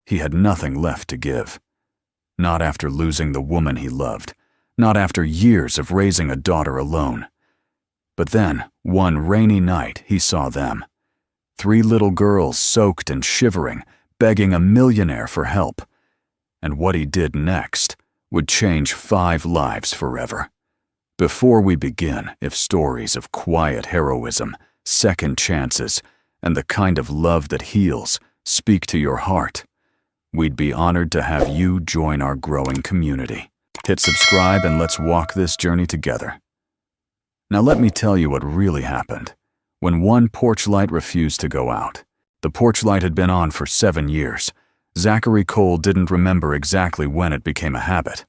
He had nothing left to give. Not after losing the woman he loved. Not after years of raising a daughter alone. But then, one rainy night, he saw them. 3 little girls soaked and shivering, begging a millionaire for help. And what he did next would change 5 lives forever. Before we begin, if stories of quiet heroism, second chances, and the kind of love that heals speak to your heart, we'd be honored to have you join our growing community. Hit subscribe and let's walk this journey together. Now let me tell you what really happened. When one porch light refused to go out. The porch light had been on for 7 years. Zachary Cole didn't remember exactly when it became a habit.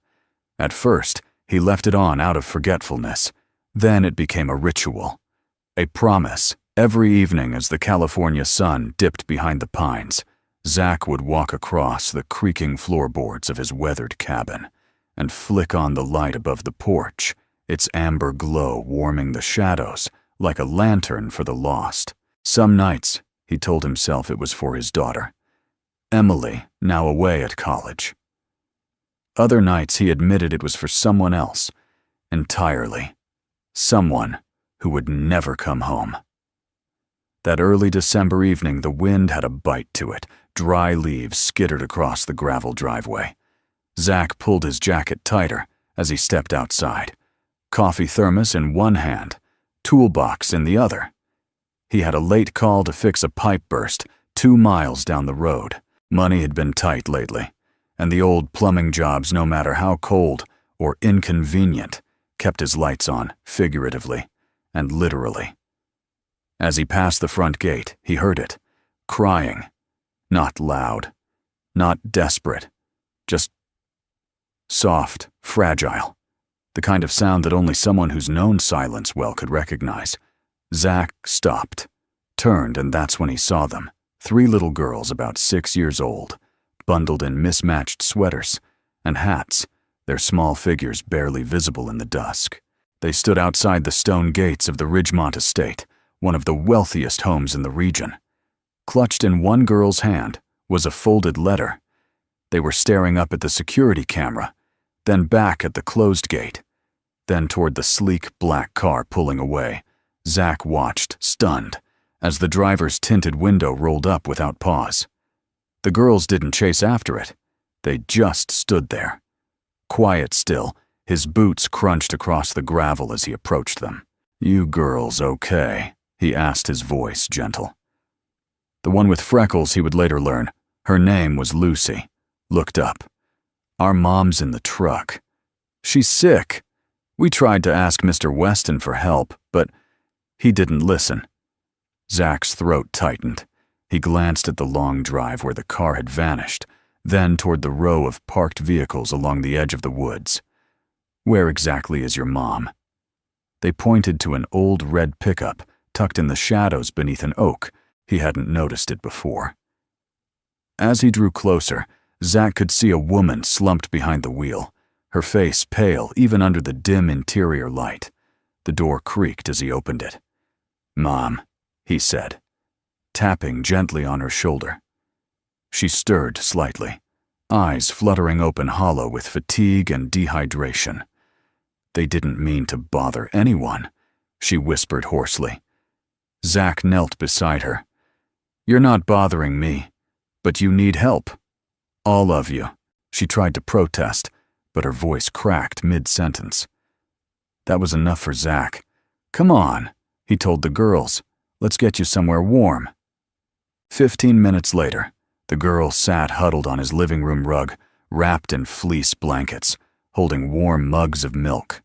At first, he left it on out of forgetfulness. Then it became a ritual. A promise. Every evening as the California sun dipped behind the pines, Zach would walk across the creaking floorboards of his weathered cabin and flick on the light above the porch, its amber glow warming the shadows like a lantern for the lost. Some nights, he told himself it was for his daughter, Emily, now away at college. Other nights he admitted it was for someone else, entirely. Someone who would never come home. That early December evening, the wind had a bite to it. Dry leaves skittered across the gravel driveway. Zach pulled his jacket tighter as he stepped outside. Coffee thermos in one hand, toolbox in the other. He had a late call to fix a pipe burst 2 miles down the road. Money had been tight lately, and the old plumbing jobs, no matter how cold or inconvenient, kept his lights on, figuratively and literally. As he passed the front gate, he heard it, crying. Not loud, not desperate, just soft, fragile, the kind of sound that only someone who's known silence well could recognize. Zach stopped, turned, and that's when he saw them. 3 little girls about 6 years old, bundled in mismatched sweaters and hats, their small figures barely visible in the dusk. They stood outside the stone gates of the Ridgemont estate, one of the wealthiest homes in the region. Clutched in one girl's hand was a folded letter. They were staring up at the security camera, then back at the closed gate, then toward the sleek black car pulling away. Zach watched, stunned, as the driver's tinted window rolled up without pause. The girls didn't chase after it. They just stood there. Quiet still, his boots crunched across the gravel as he approached them. "You girls okay?" he asked, his voice gentle. The one with freckles, he would later learn, her name was Lucy, looked up. "Our mom's in the truck. She's sick. We tried to ask Mr. Weston for help, but he didn't listen." Zach's throat tightened. He glanced at the long drive where the car had vanished, then toward the row of parked vehicles along the edge of the woods. "Where exactly is your mom?" They pointed to an old red pickup tucked in the shadows beneath an oak. He hadn't noticed it before. As he drew closer, Zach could see a woman slumped behind the wheel, her face pale even under the dim interior light. The door creaked as he opened it. "Mom," he said, tapping gently on her shoulder. She stirred slightly, eyes fluttering open hollow with fatigue and dehydration. "They didn't mean to bother anyone," she whispered hoarsely. Zach knelt beside her. "You're not bothering me, but you need help. All of you." She tried to protest, but her voice cracked mid-sentence. That was enough for Zach. "Come on," he told the girls. "Let's get you somewhere warm." 15 minutes later, the girl sat huddled on his living room rug, wrapped in fleece blankets, holding warm mugs of milk.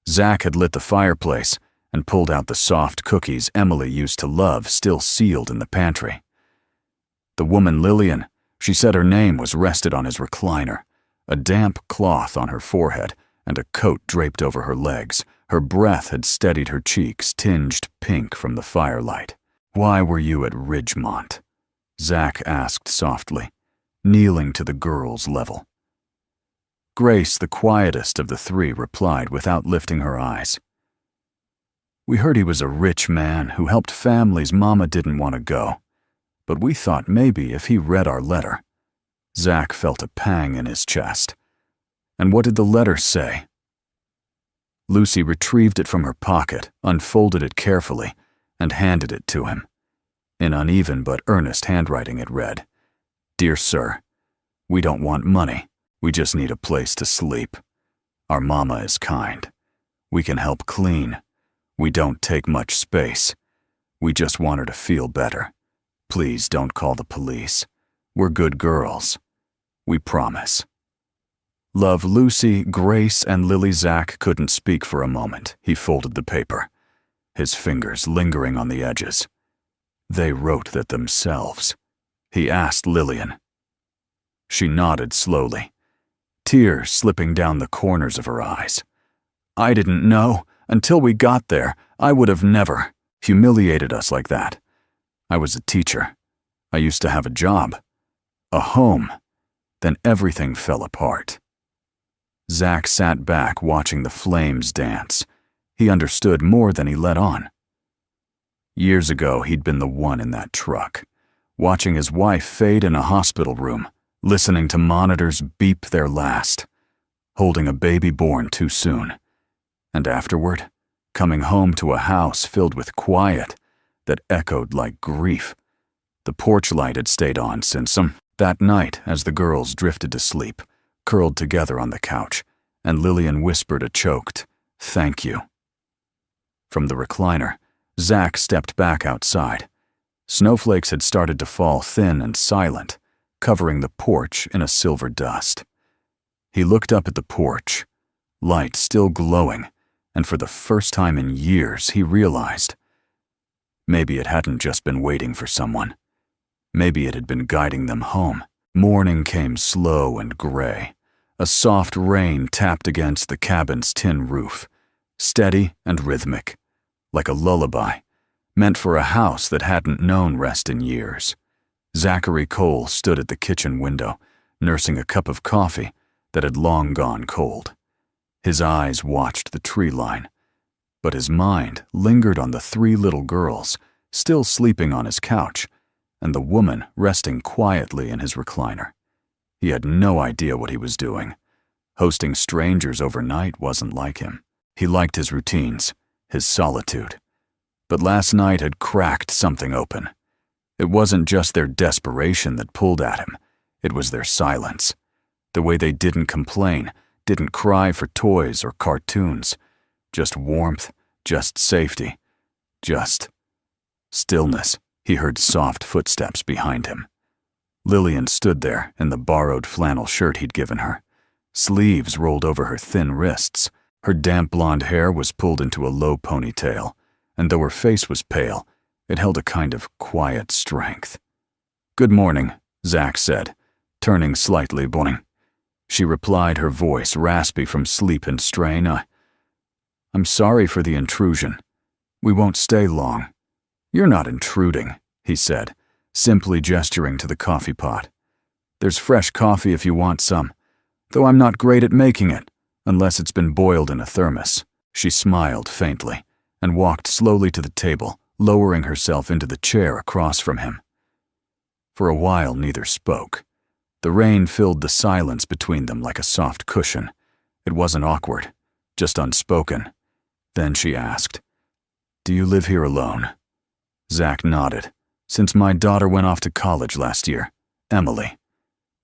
Zach had lit the fireplace and pulled out the soft cookies Emily used to love, still sealed in the pantry. The woman Lillian, she said her name, was rested on his recliner, a damp cloth on her forehead and a coat draped over her legs. Her breath had steadied her cheeks, tinged pink from the firelight. "Why were you at Ridgemont?" Zach asked softly, kneeling to the girl's level. Grace, the quietest of the 3, replied without lifting her eyes. "We heard he was a rich man who helped families Mama didn't want to go, but we thought maybe if he read our letter, Zach felt a pang in his chest. And what did the letter say? Lucy retrieved it from her pocket, unfolded it carefully, and handed it to him. In uneven but earnest handwriting it read, "Dear Sir, we don't want money. We just need a place to sleep. Our mama is kind. We can help clean. We don't take much space. We just want her to feel better. Please don't call the police. We're good girls. We promise." Love, Lucy, Grace, and Lily. Zach couldn't speak for a moment. He folded the paper, his fingers lingering on the edges. They wrote that themselves. He asked Lillian. She nodded slowly, tears slipping down the corners of her eyes. "I didn't know. Until we got there, I would have never humiliated us like that. I was a teacher. I used to have a job, a home. Then everything fell apart." Zach sat back watching the flames dance. He understood more than he let on. Years ago, he'd been the one in that truck, watching his wife fade in a hospital room, listening to monitors beep their last, holding a baby born too soon, and afterward, coming home to a house filled with quiet that echoed like grief. The porch light had stayed on since that night as the girls drifted to sleep, curled together on the couch, and Lillian whispered a choked, "Thank you." From the recliner, Zach stepped back outside. Snowflakes had started to fall thin and silent, covering the porch in a silver dust. He looked up at the porch, light still glowing, and for the first time in years he realized maybe it hadn't just been waiting for someone. Maybe it had been guiding them home. Morning came slow and gray. A soft rain tapped against the cabin's tin roof, steady and rhythmic, like a lullaby, meant for a house that hadn't known rest in years. Zachary Cole stood at the kitchen window, nursing a cup of coffee that had long gone cold. His eyes watched the tree line, but his mind lingered on the 3 little girls still sleeping on his couch and the woman resting quietly in his recliner. He had no idea what he was doing. Hosting strangers overnight wasn't like him. He liked his routines, his solitude. But last night had cracked something open. It wasn't just their desperation that pulled at him. It was their silence. The way they didn't complain, didn't cry for toys or cartoons. Just warmth, just safety, just stillness. He heard soft footsteps behind him. Lillian stood there in the borrowed flannel shirt he'd given her. Sleeves rolled over her thin wrists. Her damp blonde hair was pulled into a low ponytail, and though her face was pale, it held a kind of quiet strength. "Good morning," Zach said, turning slightly boring. She replied, her voice raspy from sleep and strain. "I'm sorry for the intrusion. We won't stay long." "You're not intruding," he said, simply gesturing to the coffee pot. "There's fresh coffee if you want some, though I'm not great at making it, unless it's been boiled in a thermos." She smiled faintly and walked slowly to the table, lowering herself into the chair across from him. For a while, neither spoke. The rain filled the silence between them like a soft cushion. It wasn't awkward, just unspoken. Then she asked, "Do you live here alone?" Zach nodded. "Since my daughter went off to college last year. Emily.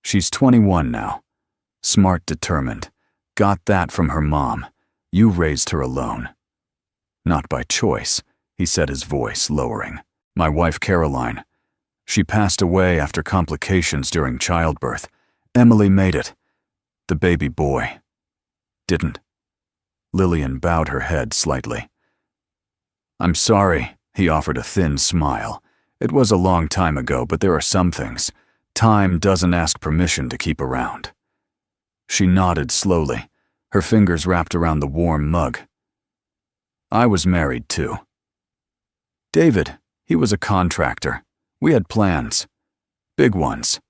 She's 21 now. Smart, determined. Got that from her mom. You raised her alone." "Not by choice," he said, his voice lowering. "My wife Caroline. She passed away after complications during childbirth. Emily made it. The baby boy didn't." Lillian bowed her head slightly. "I'm sorry," he offered a thin smile. "It was a long time ago, but there are some things time doesn't ask permission to keep around." She nodded slowly, her fingers wrapped around the warm mug. "I was married too. David, he was a contractor. We had plans. Big ones.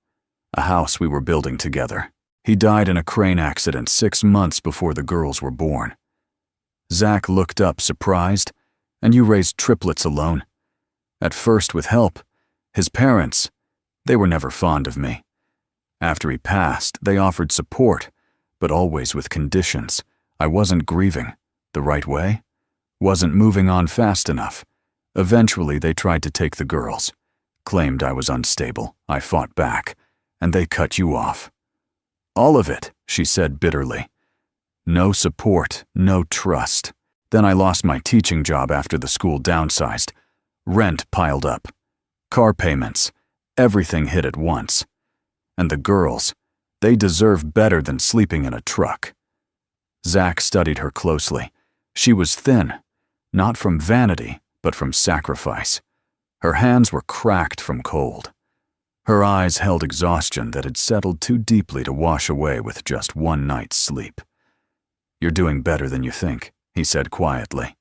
A house we were building together. He died in a crane accident 6 months before the girls were born." Zach looked up, surprised. "And you raised triplets alone?" "At first with help. His parents, they were never fond of me. After he passed, they offered support, but always with conditions. I wasn't grieving. The right way? Wasn't moving on fast enough. Eventually, they tried to take the girls. Claimed I was unstable. I fought back, and they cut you off. All of it, she said bitterly. No support, no trust. Then I lost my teaching job after the school downsized. Rent piled up. Car payments. Everything hit at once. And the girls, they deserve better than sleeping in a truck. Zach studied her closely. She was thin, not from vanity, but from sacrifice. Her hands were cracked from cold. Her eyes held exhaustion that had settled too deeply to wash away with just one night's sleep. "You're doing better than you think," he said quietly.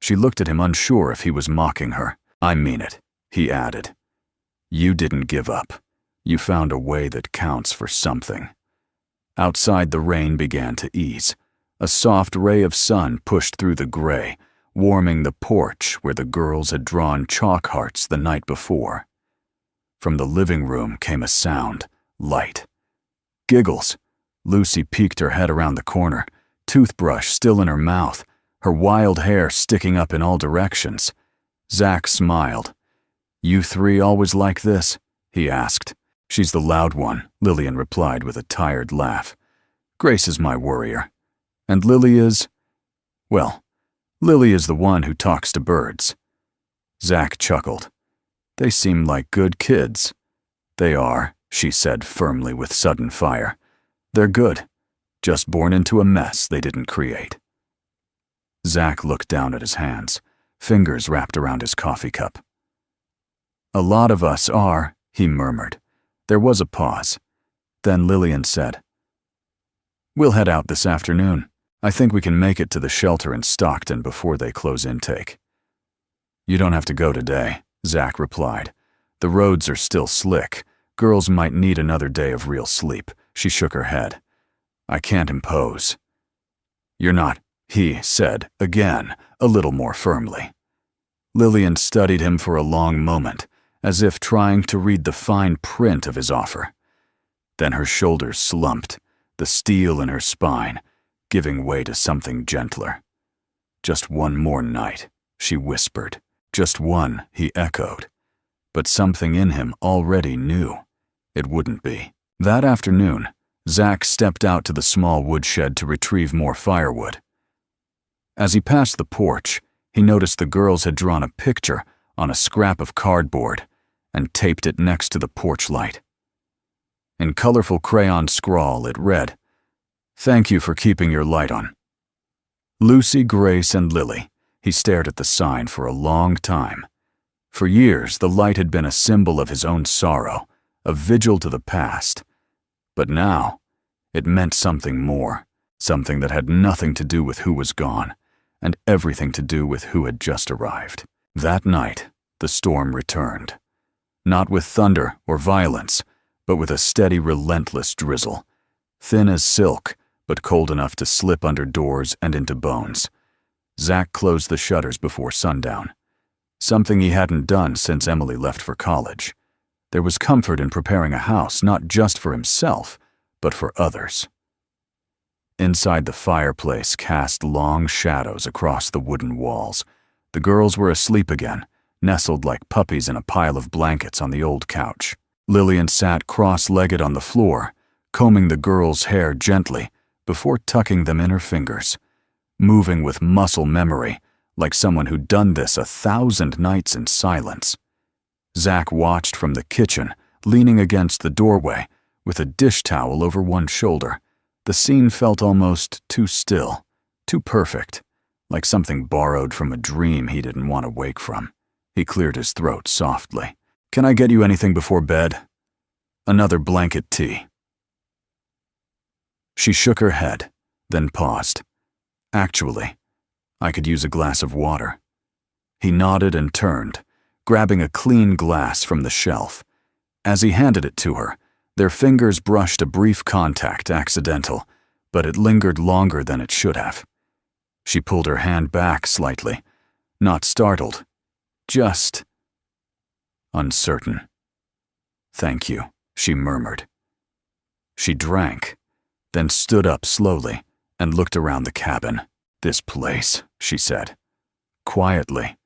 She looked at him, unsure if he was mocking her. "I mean it," he added. "You didn't give up. You found a way that counts for something." Outside, the rain began to ease. A soft ray of sun pushed through the gray, warming the porch where the girls had drawn chalk hearts the night before. From the living room came a sound, light. Giggles. Lucy peeked her head around the corner, toothbrush still in her mouth, her wild hair sticking up in all directions. Zach smiled. "You three always like this?" he asked. "She's the loud one," Lillian replied with a tired laugh. "Grace is my worrier. And Lily is... well, Lily is the one who talks to birds." Zach chuckled. "They seem like good kids." "They are," she said firmly with sudden fire. "They're good. Just born into a mess they didn't create." Zach looked down at his hands, fingers wrapped around his coffee cup. "A lot of us are," he murmured. There was a pause. Then Lillian said, "We'll head out this afternoon. I think we can make it to the shelter in Stockton before they close intake." "You don't have to go today," Zach replied. "The roads are still slick. Girls might need another day of real sleep." She shook her head. "I can't impose." "You're not," he said, again, a little more firmly. Lillian studied him for a long moment, as if trying to read the fine print of his offer. Then her shoulders slumped, the steel in her spine, giving way to something gentler. "Just one more night," she whispered. "Just one," he echoed. But something in him already knew it wouldn't be. That afternoon, Zach stepped out to the small woodshed to retrieve more firewood. As he passed the porch, he noticed the girls had drawn a picture on a scrap of cardboard and taped it next to the porch light. In colorful crayon scrawl, it read, "Thank you for keeping your light on." Lucy, Grace, and Lily. He stared at the sign for a long time. For years, the light had been a symbol of his own sorrow, a vigil to the past. But now, it meant something more, something that had nothing to do with who was gone, and everything to do with who had just arrived. That night, the storm returned. Not with thunder or violence, but with a steady, relentless drizzle. Thin as silk, but cold enough to slip under doors and into bones. Zach closed the shutters before sundown. Something he hadn't done since Emily left for college. There was comfort in preparing a house not just for himself, but for others. Inside, the fireplace cast long shadows across the wooden walls. The girls were asleep again, nestled like puppies in a pile of blankets on the old couch. Lillian sat cross-legged on the floor, combing the girls' hair gently before tucking them in her fingers, moving with muscle memory, like someone who'd done this 1,000 nights in silence. Zach watched from the kitchen, leaning against the doorway, with a dish towel over one shoulder. The scene felt almost too still, too perfect, like something borrowed from a dream he didn't want to wake from. He cleared his throat softly. "Can I get you anything before bed?" "Another blanket tea." She shook her head, then paused. "Actually, I could use a glass of water." He nodded and turned, grabbing a clean glass from the shelf. As he handed it to her, their fingers brushed a brief contact, accidental, but it lingered longer than it should have. She pulled her hand back slightly, not startled, just uncertain. "Thank you," she murmured. She drank, then stood up slowly and looked around the cabin. "This place," she said, quietly.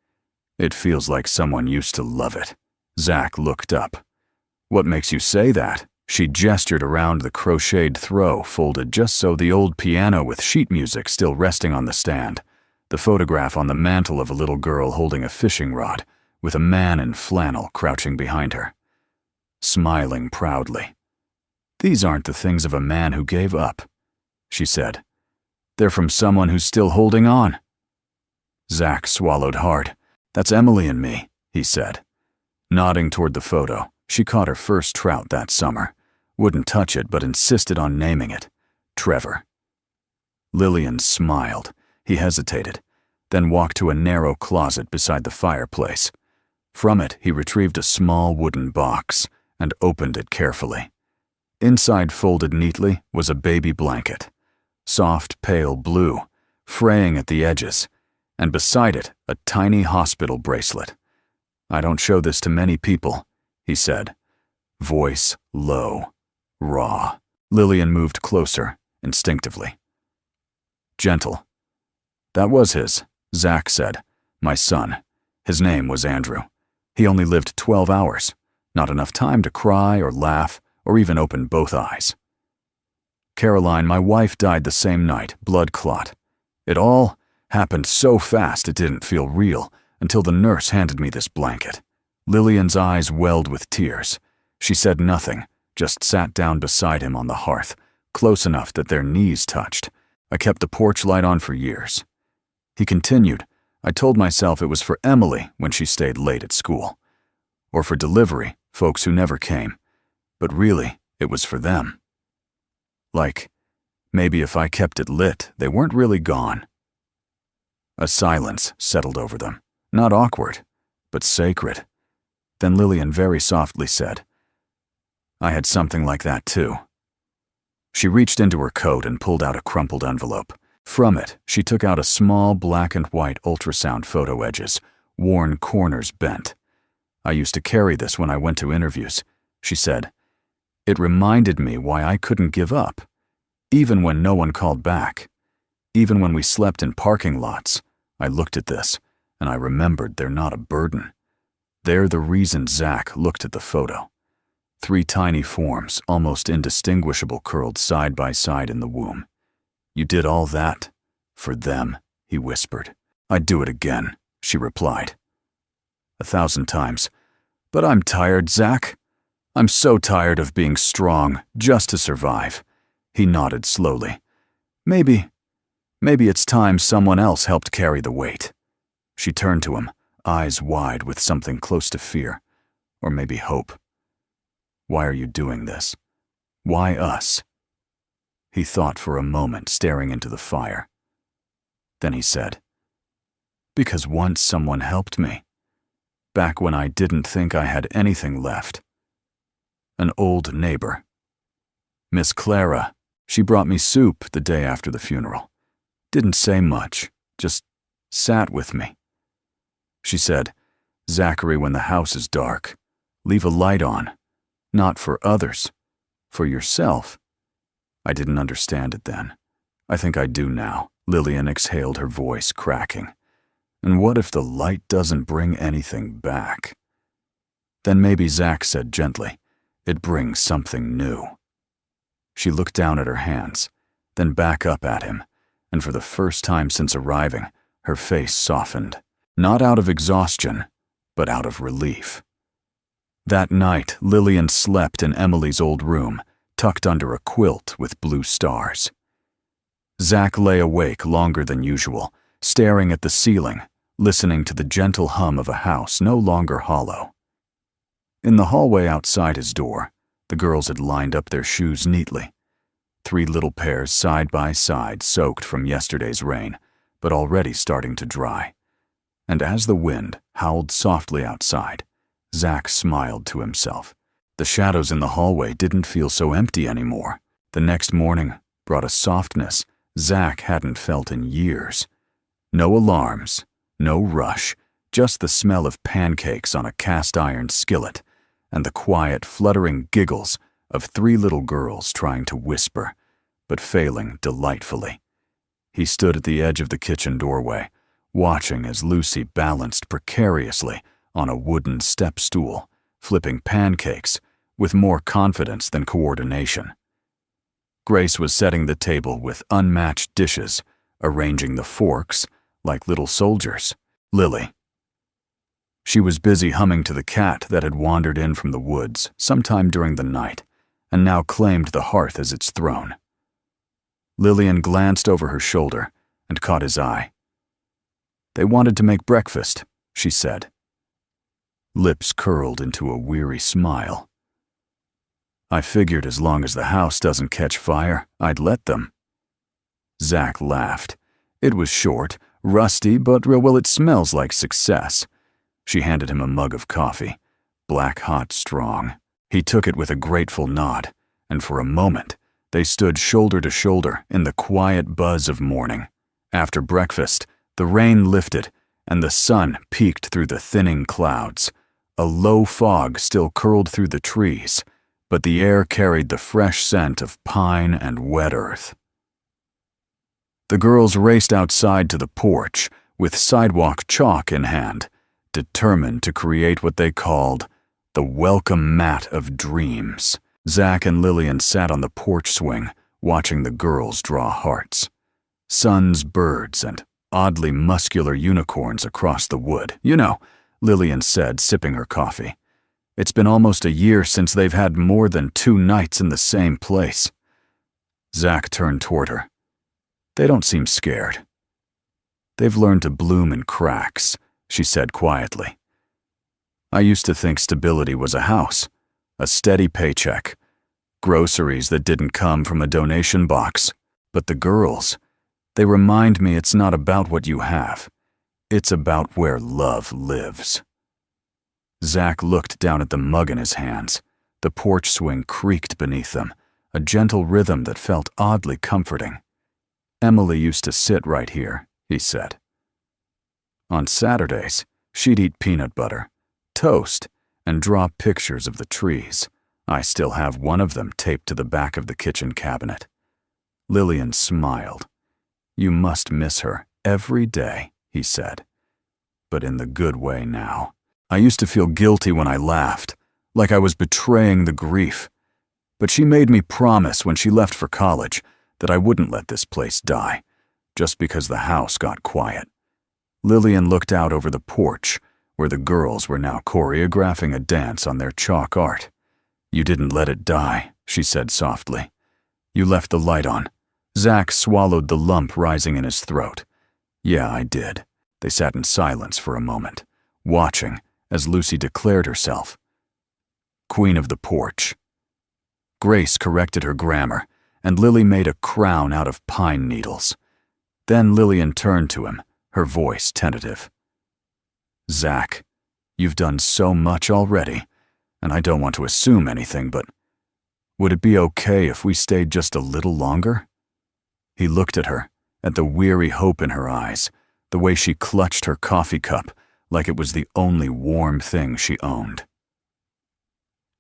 "It feels like someone used to love it." Zach looked up. "What makes you say that?" She gestured around the crocheted throw folded just so the old piano with sheet music still resting on the stand, the photograph on the mantel of a little girl holding a fishing rod, with a man in flannel crouching behind her, smiling proudly. "These aren't the things of a man who gave up," she said. "They're from someone who's still holding on." Zach swallowed hard. "That's Emily and me," he said. Nodding toward the photo, she caught her first trout that summer. Wouldn't touch it, but insisted on naming it Trevor. Lillian smiled. He hesitated, then walked to a narrow closet beside the fireplace. From it, he retrieved a small wooden box and opened it carefully. Inside, folded neatly, was a baby blanket, soft pale blue, fraying at the edges, and beside it, a tiny hospital bracelet. "I don't show this to many people," he said, voice low, raw. Lillian moved closer, instinctively. "Gentle." "That was his," Zach said. "My son. His name was Andrew. He only lived 12 hours. Not enough time to cry or laugh or even open both eyes. Caroline, my wife, died the same night, blood clot. It all happened so fast it didn't feel real until the nurse handed me this blanket." Lillian's eyes welled with tears. She said nothing, just sat down beside him on the hearth, close enough that their knees touched. "I kept the porch light on for years." He continued, "I told myself it was for Emily when she stayed late at school. Or for delivery, folks who never came. But really, it was for them. Like, maybe if I kept it lit, they weren't really gone." A silence settled over them. Not awkward, but sacred. Then Lillian very softly said, "I had something like that too." She reached into her coat and pulled out a crumpled envelope. From it, she took out a small black and white ultrasound photo edges, worn corners bent. "I used to carry this when I went to interviews," she said. "It reminded me why I couldn't give up, even when no one called back. Even when we slept in parking lots, I looked at this, and I remembered they're not a burden. They're the reason." Zach looked at the photo. 3 tiny forms, almost indistinguishable, curled side by side in the womb. "You did all that for them," he whispered. "I'd do it again," she replied. 1,000 times. "But I'm tired, Zach. I'm so tired of being strong just to survive." He nodded slowly. Maybe it's time someone else helped carry the weight." She turned to him, eyes wide with something close to fear, or maybe hope. "Why are you doing this? Why us?" He thought for a moment, staring into the fire. Then he said, "Because once someone helped me. Back when I didn't think I had anything left. An old neighbor. Miss Clara. She brought me soup the day after the funeral. Didn't say much, just sat with me. She said, 'Zachary, when the house is dark, leave a light on. Not for others, for yourself.' I didn't understand it then. I think I do now." Lillian exhaled, her voice cracking. "And what if the light doesn't bring anything back?" "Then maybe," Zach said gently, "it brings something new." She looked down at her hands, then back up at him, and for the first time since arriving, her face softened. Not out of exhaustion, but out of relief. That night, Lillian slept in Emily's old room, tucked under a quilt with blue stars. Zach lay awake longer than usual, staring at the ceiling, listening to the gentle hum of a house no longer hollow. In the hallway outside his door, the girls had lined up their shoes neatly. 3 little pairs side by side, soaked from yesterday's rain, but already starting to dry. And as the wind howled softly outside, Zach smiled to himself. The shadows in the hallway didn't feel so empty anymore. The next morning brought a softness Zach hadn't felt in years. No alarms, no rush, just the smell of pancakes on a cast-iron skillet and the quiet, fluttering giggles of 3 little girls trying to whisper, but failing delightfully. He stood at the edge of the kitchen doorway, watching as Lucy balanced precariously on a wooden step stool, flipping pancakes with more confidence than coordination. Grace was setting the table with unmatched dishes, arranging the forks like little soldiers. Lily. She was busy humming to the cat that had wandered in from the woods sometime during the night and now claimed the hearth as its throne. Lillian glanced over her shoulder and caught his eye. "They wanted to make breakfast," she said. Lips curled into a weary smile. "I figured as long as the house doesn't catch fire, I'd let them." Zach laughed. It was short, rusty, but well, it smells like success. She handed him a mug of coffee, black hot strong. He took it with a grateful nod, and for a moment, they stood shoulder to shoulder in the quiet buzz of morning. After breakfast, the rain lifted, and the sun peeked through the thinning clouds. A low fog still curled through the trees, but the air carried the fresh scent of pine and wet earth. The girls raced outside to the porch with sidewalk chalk in hand, determined to create what they called the welcome mat of dreams. Zach and Lillian sat on the porch swing, watching the girls draw hearts. Suns, birds, and oddly muscular unicorns across the wood. "You know," Lillian said, sipping her coffee. "It's been almost a year since they've had more than 2 nights in the same place." Zach turned toward her. "They don't seem scared." "They've learned to bloom in cracks," she said quietly. "I used to think stability was a house, a steady paycheck, groceries that didn't come from a donation box. But the girls, they remind me it's not about what you have. It's about where love lives." Zach looked down at the mug in his hands. The porch swing creaked beneath them, a gentle rhythm that felt oddly comforting. "Emily used to sit right here," he said. On Saturdays, she'd eat peanut butter, toast, and draw pictures of the trees. I still have one of them taped to the back of the kitchen cabinet. Lillian smiled. "You must miss her every day," he said. "But in the good way now. I used to feel guilty when I laughed, like I was betraying the grief. But she made me promise when she left for college that I wouldn't let this place die, just because the house got quiet." Lillian looked out over the porch, where the girls were now choreographing a dance on their chalk art. "You didn't let it die," she said softly. "You left the light on." Zach swallowed the lump rising in his throat. "Yeah, I did." They sat in silence for a moment, watching as Lucy declared herself Queen of the Porch. Grace corrected her grammar, and Lily made a crown out of pine needles. Then Lillian turned to him, her voice tentative. "Zach, you've done so much already, and I don't want to assume anything, but would it be okay if we stayed just a little longer?" He looked at her, at the weary hope in her eyes, the way she clutched her coffee cup like it was the only warm thing she owned.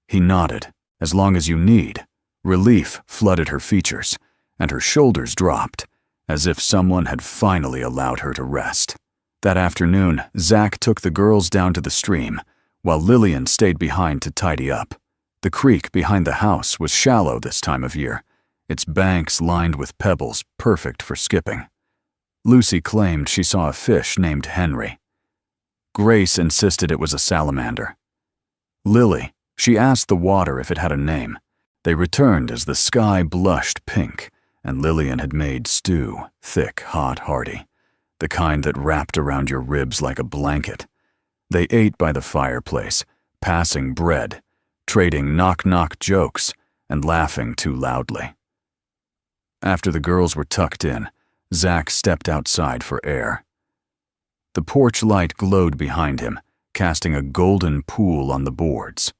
He nodded. "As long as you need." Relief flooded her features, and her shoulders dropped, as if someone had finally allowed her to rest. That afternoon, Zach took the girls down to the stream, while Lillian stayed behind to tidy up. The creek behind the house was shallow this time of year, its banks lined with pebbles perfect for skipping. Lucy claimed she saw a fish named Henry. Grace insisted it was a salamander. Lily, she asked the water if it had a name. They returned as the sky blushed pink, and Lillian had made stew, thick, hot, hearty, the kind that wrapped around your ribs like a blanket. They ate by the fireplace, passing bread, trading knock-knock jokes, and laughing too loudly. After the girls were tucked in, Zach stepped outside for air. The porch light glowed behind him, casting a golden pool on the boards.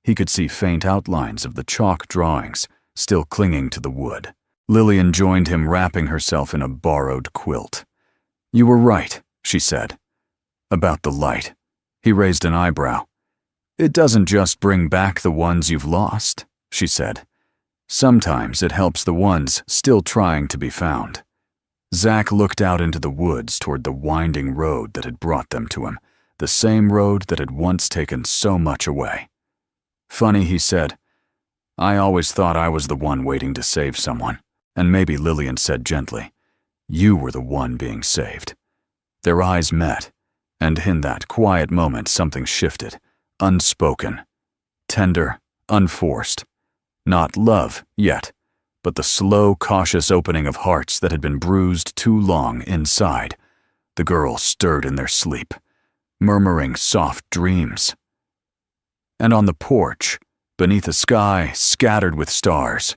He could see faint outlines of the chalk drawings, still clinging to the wood. Lillian joined him, wrapping herself in a borrowed quilt. "You were right," she said. "About the light." He raised an eyebrow. "It doesn't just bring back the ones you've lost," she said. Sometimes it helps the ones still trying to be found. Zach looked out into the woods toward the winding road that had brought them to him, the same road that had once taken so much away. Funny, he said. I always thought I was the one waiting to save someone. And maybe, Lillian said gently, you were the one being saved. Their eyes met, and in that quiet moment something shifted, unspoken, tender, unforced. Not love yet, but the slow, cautious opening of hearts that had been bruised too long inside. The girls stirred in their sleep, murmuring soft dreams. And on the porch, beneath a sky scattered with stars,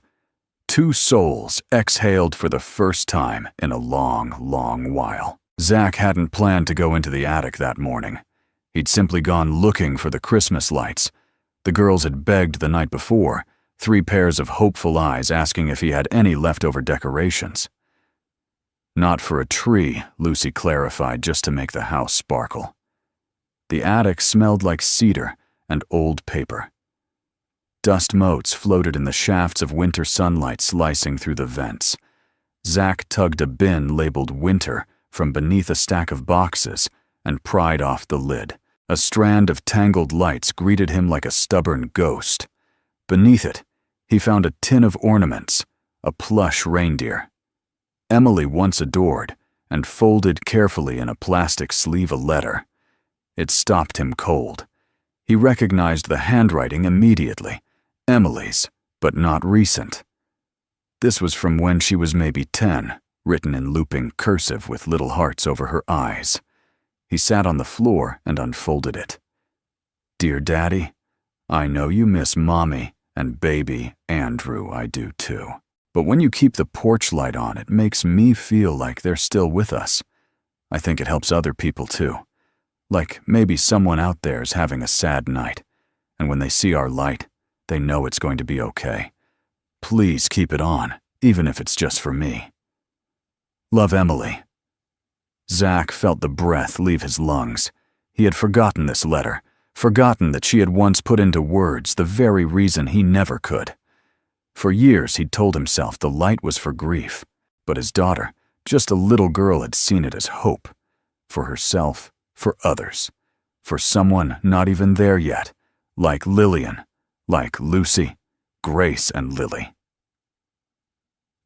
two souls exhaled for the first time in a long, long while. Zach hadn't planned to go into the attic that morning. He'd simply gone looking for the Christmas lights. The girls had begged the night before, 3 pairs of hopeful eyes asking if he had any leftover decorations. Not for a tree, Lucy clarified just to make the house sparkle. The attic smelled like cedar and old paper. Dust motes floated in the shafts of winter sunlight slicing through the vents. Zach tugged a bin labeled Winter from beneath a stack of boxes and pried off the lid. A strand of tangled lights greeted him like a stubborn ghost. Beneath it, he found a tin of ornaments, a plush reindeer. Emily once adored, and folded carefully in a plastic sleeve a letter. It stopped him cold. He recognized the handwriting immediately. Emily's, but not recent. This was from when she was maybe 10, written in looping cursive with little hearts over her eyes. He sat on the floor and unfolded it. Dear Daddy, I know you miss Mommy and baby Andrew, I do too. But when you keep the porch light on, it makes me feel like they're still with us. I think it helps other people too. Like maybe someone out there is having a sad night, and when they see our light, they know it's going to be okay. Please keep it on, even if it's just for me. Love, Emily. Zach felt the breath leave his lungs. He had forgotten this letter, forgotten that she had once put into words the very reason he never could. For years he'd told himself the light was for grief, but his daughter, just a little girl, had seen it as hope. For herself, for others, for someone not even there yet, like Lillian, like Lucy, Grace, and Lily.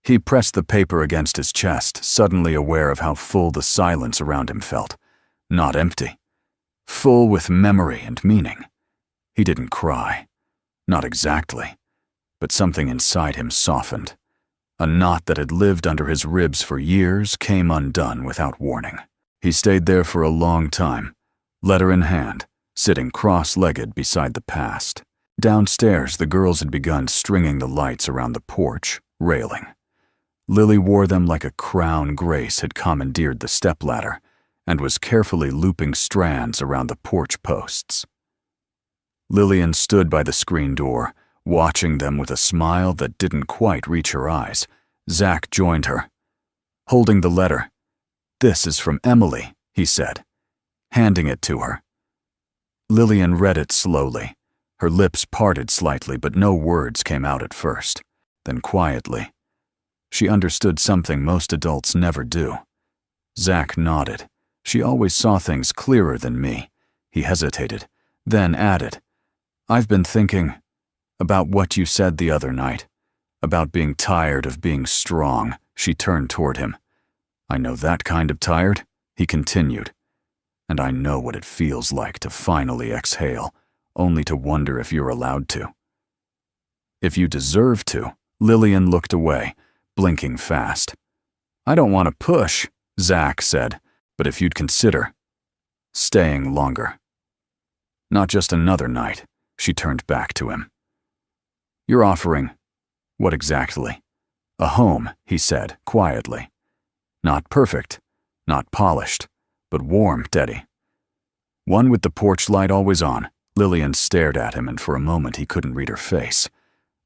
He pressed the paper against his chest, suddenly aware of how full the silence around him felt. Not empty. Full with memory and meaning. He didn't cry. Not exactly. But something inside him softened. A knot that had lived under his ribs for years came undone without warning. He stayed there for a long time, letter in hand, sitting cross-legged beside the past. Downstairs, the girls had begun stringing the lights around the porch, railing. Lily wore them like a crown Grace had commandeered the stepladder, and was carefully looping strands around the porch posts. Lillian stood by the screen door, watching them with a smile that didn't quite reach her eyes. Zach joined her. Holding the letter, "This is from Emily," he said, handing it to her. Lillian read it slowly. Her lips parted slightly, but no words came out at first. Then quietly, she understood something most adults never do. Zach nodded. She always saw things clearer than me. He hesitated, then added, "I've been thinking about what you said the other night, about being tired of being strong." She turned toward him. "I know that kind of tired," he continued. "And I know what it feels like to finally exhale, only to wonder if you're allowed to." "If you deserve to." Lillian looked away, blinking fast. "I don't want to push," Zach said, "but if you'd consider staying longer." "Not just another night." She turned back to him. "You're offering what exactly?" "A home," he said, quietly. "Not perfect, not polished, but warm, steady. One with the porch light always on." Lillian stared at him, and for a moment he couldn't read her face.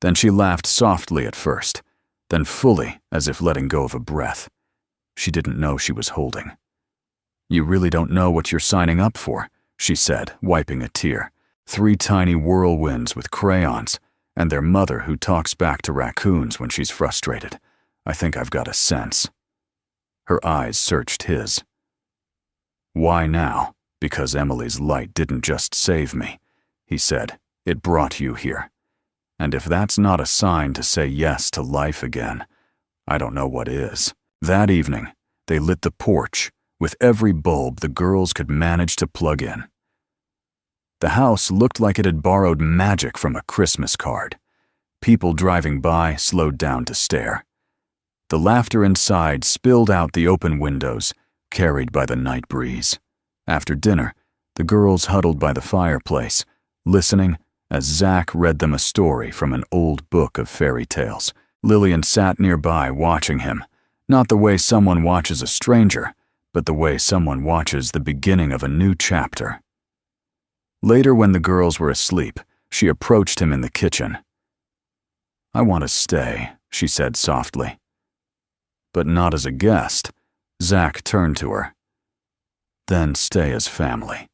Then she laughed softly at first, then fully, as if letting go of a breath. She didn't know she was holding. "You really don't know what you're signing up for," she said, wiping a tear. 3 tiny whirlwinds with crayons, and their mother who talks back to raccoons when she's frustrated. I think I've got a sense. Her eyes searched his. Why now? Because Emily's light didn't just save me, he said. It brought you here. And if that's not a sign to say yes to life again, I don't know what is. That evening, they lit the porch with every bulb the girls could manage to plug in. The house looked like it had borrowed magic from a Christmas card. People driving by slowed down to stare. The laughter inside spilled out the open windows, carried by the night breeze. After dinner, the girls huddled by the fireplace, listening as Zach read them a story from an old book of fairy tales. Lillian sat nearby watching him, not the way someone watches a stranger, but the way someone watches the beginning of a new chapter. Later, when the girls were asleep, she approached him in the kitchen. "I want to stay," she said softly. "But not as a guest." Zach turned to her. "Then stay as family."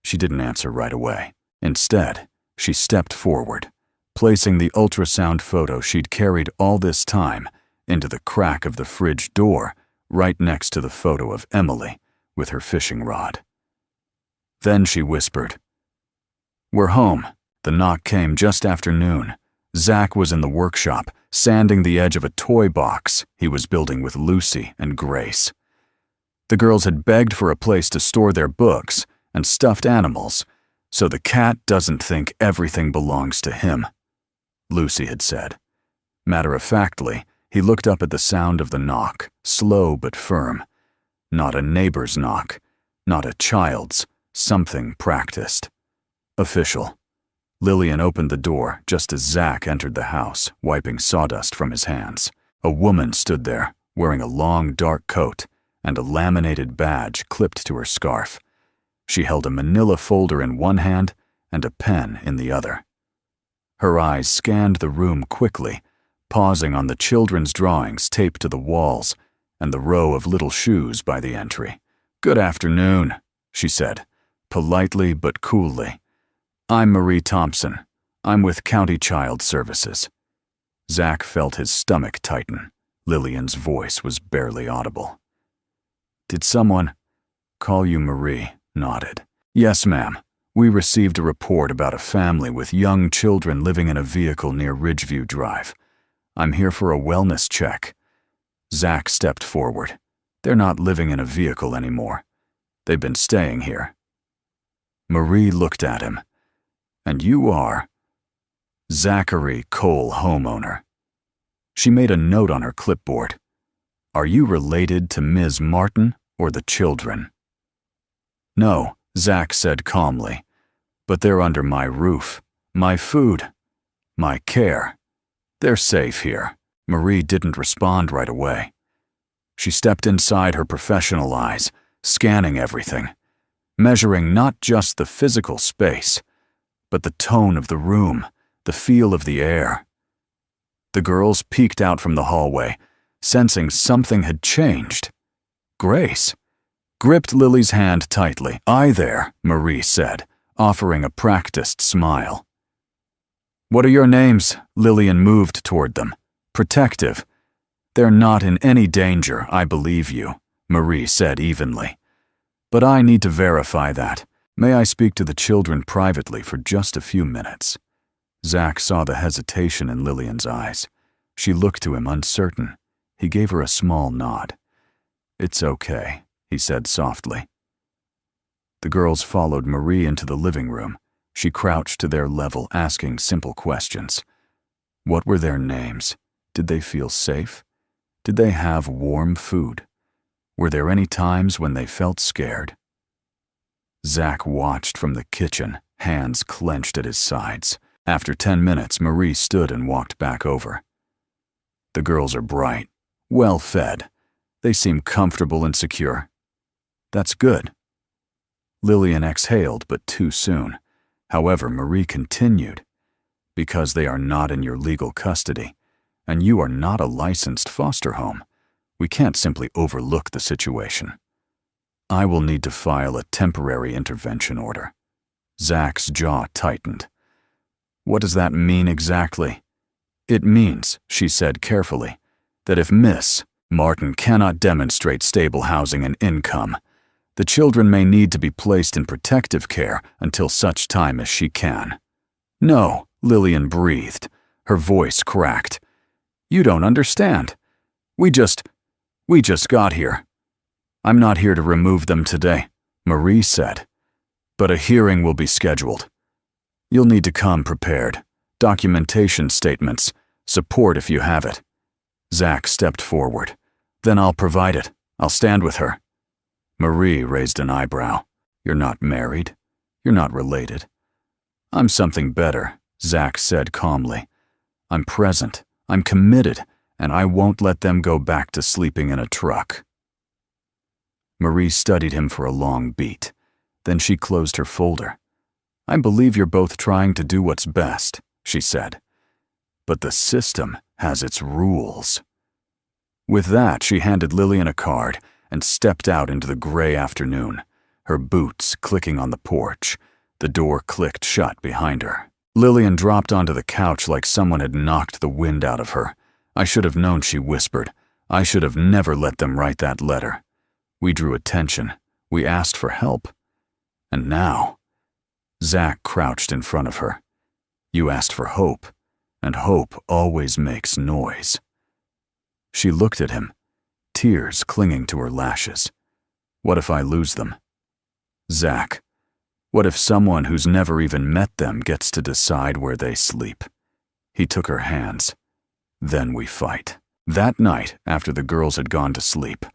She didn't answer right away. Instead, she stepped forward, placing the ultrasound photo she'd carried all this time into the crack of the fridge door right next to the photo of Emily with her fishing rod. Then she whispered, "We're home." The knock came just after noon. Zach was in the workshop, sanding the edge of a toy box he was building with Lucy and Grace. The girls had begged for a place to store their books and stuffed animals, so the cat doesn't think everything belongs to him, Lucy had said. Matter-of-factly, he looked up at the sound of the knock, slow but firm. Not a neighbor's knock, not a child's, something practiced. Official. Lillian opened the door just as Zach entered the house, wiping sawdust from his hands. A woman stood there, wearing a long, dark coat and a laminated badge clipped to her scarf. She held a manila folder in one hand and a pen in the other. Her eyes scanned the room quickly, pausing on the children's drawings taped to the walls and the row of little shoes by the entry. "Good afternoon," she said, politely but coolly. "I'm Marie Thompson. I'm with County Child Services." Zach felt his stomach tighten. Lillian's voice was barely audible. "Did someone call you Marie?" Nodded. "Yes, ma'am. We received a report about a family with young children living in a vehicle near Ridgeview Drive. I'm here for a wellness check." Zach stepped forward. "They're not living in a vehicle anymore. They've been staying here." Marie looked at him. "And you are?" "Zachary Cole, homeowner." She made a note on her clipboard. "Are you related to Ms. Martin or the children?" "No," Zach said calmly, "but they're under my roof, my food, my care. They're safe here." Marie didn't respond right away. She stepped inside her professional eyes, scanning everything, measuring not just the physical space, but the tone of the room, the feel of the air. The girls peeked out from the hallway, sensing something had changed. Grace gripped Lily's hand tightly. "Hi there," Marie said, offering a practiced smile. "What are your names?" Lillian moved toward them. Protective. "They're not in any danger, I believe you," Marie said evenly. "But I need to verify that. May I speak to the children privately for just a few minutes?" Zach saw the hesitation in Lillian's eyes. She looked to him uncertain. He gave her a small nod. "It's okay," he said softly. The girls followed Marie into the living room. She crouched to their level, asking simple questions. What were their names? Did they feel safe? Did they have warm food? Were there any times when they felt scared? Zach watched from the kitchen, hands clenched at his sides. After 10 minutes, Marie stood and walked back over. "The girls are bright, well-fed. They seem comfortable and secure." "That's good." Lillian exhaled, but too soon. However, Marie continued. "Because they are not in your legal custody, and you are not a licensed foster home, we can't simply overlook the situation. I will need to file a temporary intervention order." Zach's jaw tightened. What does that mean exactly? It means, she said carefully, that if Miss Martin cannot demonstrate stable housing and income, the children may need to be placed in protective care until such time as she can. No, Lillian breathed. Her voice cracked. You don't understand. We just got here. I'm not here to remove them today, Marie said. But a hearing will be scheduled. You'll need to come prepared. Documentation statements, support if you have it. Zach stepped forward. Then I'll provide it. I'll stand with her. Marie raised an eyebrow. You're not married. You're not related. I'm something better, Zach said calmly. I'm present. I'm committed, and I won't let them go back to sleeping in a truck. Marie studied him for a long beat. Then she closed her folder. I believe you're both trying to do what's best, she said. But the system has its rules. With that, she handed Lillian a card and stepped out into the gray afternoon, her boots clicking on the porch. The door clicked shut behind her. Lillian dropped onto the couch like someone had knocked the wind out of her. I should have known, she whispered. I should have never let them write that letter. We drew attention. We asked for help. And now, Zach crouched in front of her. You asked for hope, and hope always makes noise. She looked at him, tears clinging to her lashes. What if I lose them? Zach, what if someone who's never even met them gets to decide where they sleep? He took her hands. Then we fight. That night, after the girls had gone to sleep,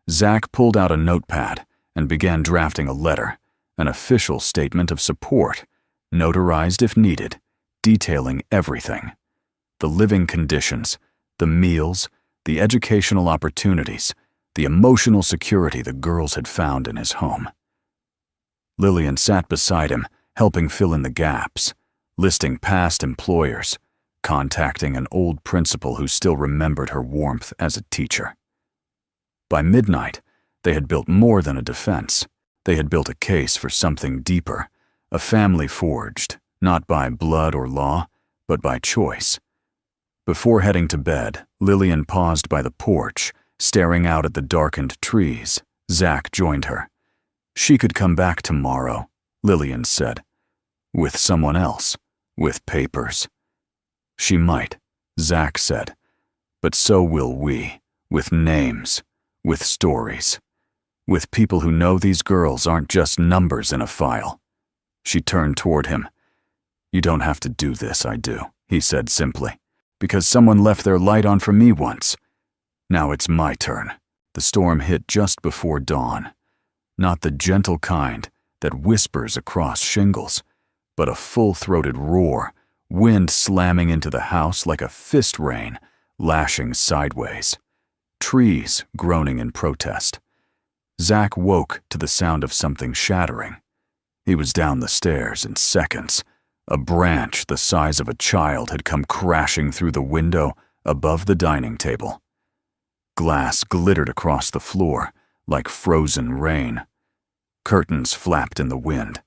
Zach pulled out a notepad and began drafting a letter, an official statement of support, notarized if needed, detailing everything. The living conditions, the meals, the educational opportunities, the emotional security the girls had found in his home. Lillian sat beside him, helping fill in the gaps, listing past employers, contacting an old principal who still remembered her warmth as a teacher. By midnight, they had built more than a defense. They had built a case for something deeper, a family forged, not by blood or law, but by choice. Before heading to bed, Lillian paused by the porch, staring out at the darkened trees. Zach joined her. She could come back tomorrow, Lillian said. With someone else, with papers. She might, Zach said, but so will we, with names, with stories, with people who know these girls aren't just numbers in a file. She turned toward him. You don't have to do this, I do, he said simply, because someone left their light on for me once. Now it's my turn. The storm hit just before dawn. Not the gentle kind that whispers across shingles, but a full-throated roar, wind slamming into the house like a fist rain, lashing sideways. Trees groaning in protest. Zach woke to the sound of something shattering. He was down the stairs in seconds. A branch the size of a child had come crashing through the window above the dining table. Glass glittered across the floor like frozen rain. Curtains flapped in the wind.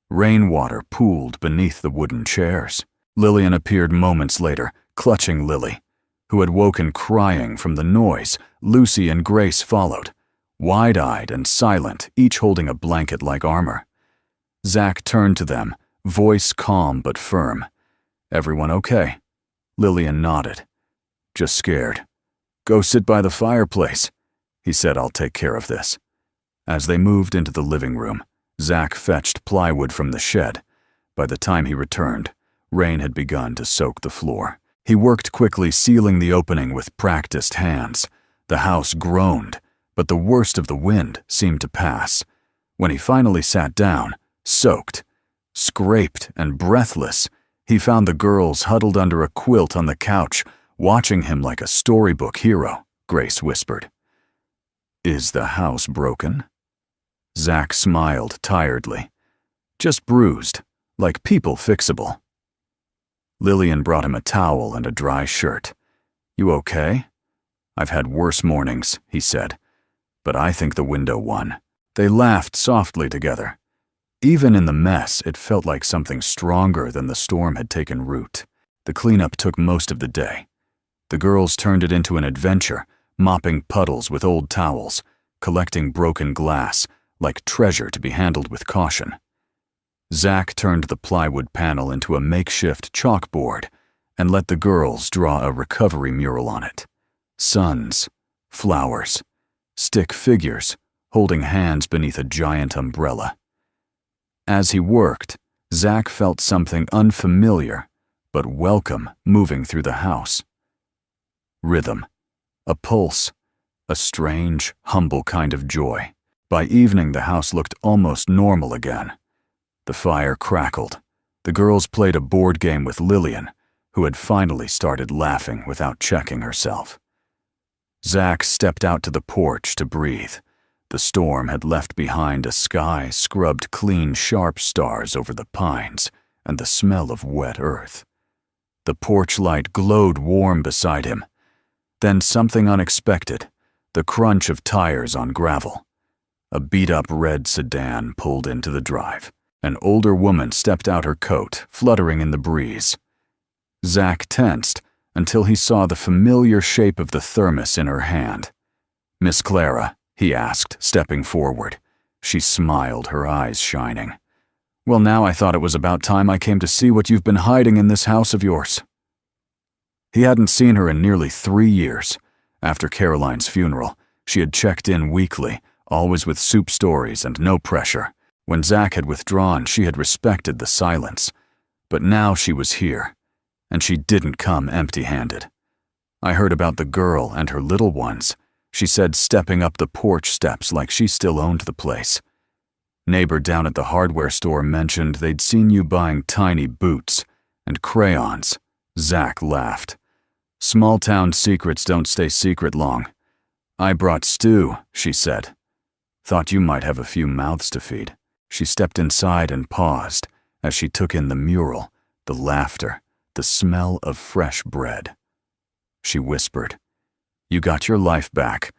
Rainwater pooled beneath the wooden chairs. Lillian appeared moments later, clutching Lily, who had woken crying from the noise. Lucy and Grace followed, wide-eyed and silent, each holding a blanket like armor. Zach turned to them, voice calm but firm. Everyone okay? Lillian nodded. Just scared. Go sit by the fireplace. He said, I'll take care of this. As they moved into the living room, Zach fetched plywood from the shed. By the time he returned, rain had begun to soak the floor. He worked quickly, sealing the opening with practiced hands. The house groaned, but the worst of the wind seemed to pass. When he finally sat down, soaked, scraped, and breathless, he found the girls huddled under a quilt on the couch, watching him like a storybook hero, Grace whispered. Is the house broken? Zach smiled tiredly. Just bruised, like people fixable. Lillian brought him a towel and a dry shirt. You okay? I've had worse mornings, he said, but I think the window won. They laughed softly together. Even in the mess, it felt like something stronger than the storm had taken root. The cleanup took most of the day. The girls turned it into an adventure, mopping puddles with old towels, collecting broken glass, like treasure to be handled with caution. Zach turned the plywood panel into a makeshift chalkboard and let the girls draw a recovery mural on it. Suns, flowers, stick figures holding hands beneath a giant umbrella. As he worked, Zach felt something unfamiliar but welcome moving through the house. Rhythm, a pulse, a strange, humble kind of joy. By evening, the house looked almost normal again. The fire crackled. The girls played a board game with Lillian, who had finally started laughing without checking herself. Zach stepped out to the porch to breathe. The storm had left behind a sky scrubbed clean, sharp stars over the pines and the smell of wet earth. The porch light glowed warm beside him. Then something unexpected, the crunch of tires on gravel. A beat-up red sedan pulled into the drive. An older woman stepped out her coat, fluttering in the breeze. Zach tensed until he saw the familiar shape of the thermos in her hand. "Miss Clara?" he asked, stepping forward. She smiled, her eyes shining. "Well, now I thought it was about time I came to see what you've been hiding in this house of yours." He hadn't seen her in nearly 3 years. After Caroline's funeral, she had checked in weekly, always with soup stories and no pressure. When Zach had withdrawn, she had respected the silence. But now she was here, and she didn't come empty-handed. "I heard about the girl and her little ones," she said, stepping up the porch steps like she still owned the place. "Neighbor down at the hardware store mentioned they'd seen you buying tiny boots and crayons." Zach laughed. "Small-town secrets don't stay secret long. I brought stew," she said. "Thought you might have a few mouths to feed." She stepped inside and paused as she took in the mural, the laughter, the smell of fresh bread. She whispered, "You got your life back."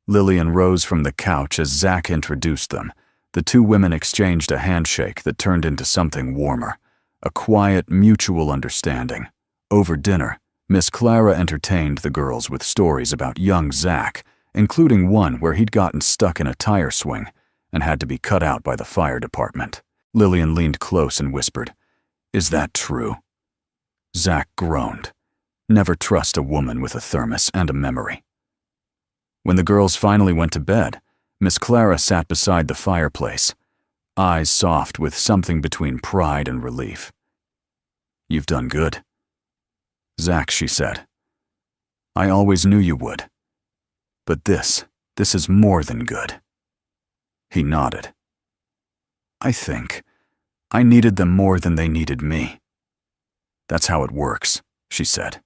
Lillian rose from the couch as Zach introduced them. The two women exchanged a handshake that turned into something warmer, a quiet, mutual understanding. Over dinner, Miss Clara entertained the girls with stories about young Zach, including one where he'd gotten stuck in a tire swing and had to be cut out by the fire department. Lillian leaned close and whispered, "Is that true?" Zach groaned. Never trust a woman with a thermos and a memory. When the girls finally went to bed, Miss Clara sat beside the fireplace, eyes soft with something between pride and relief. "You've done good." "Zach," she said, "I always knew you would. But this is more than good." He nodded. "I think I needed them more than they needed me." "That's how it works," she said.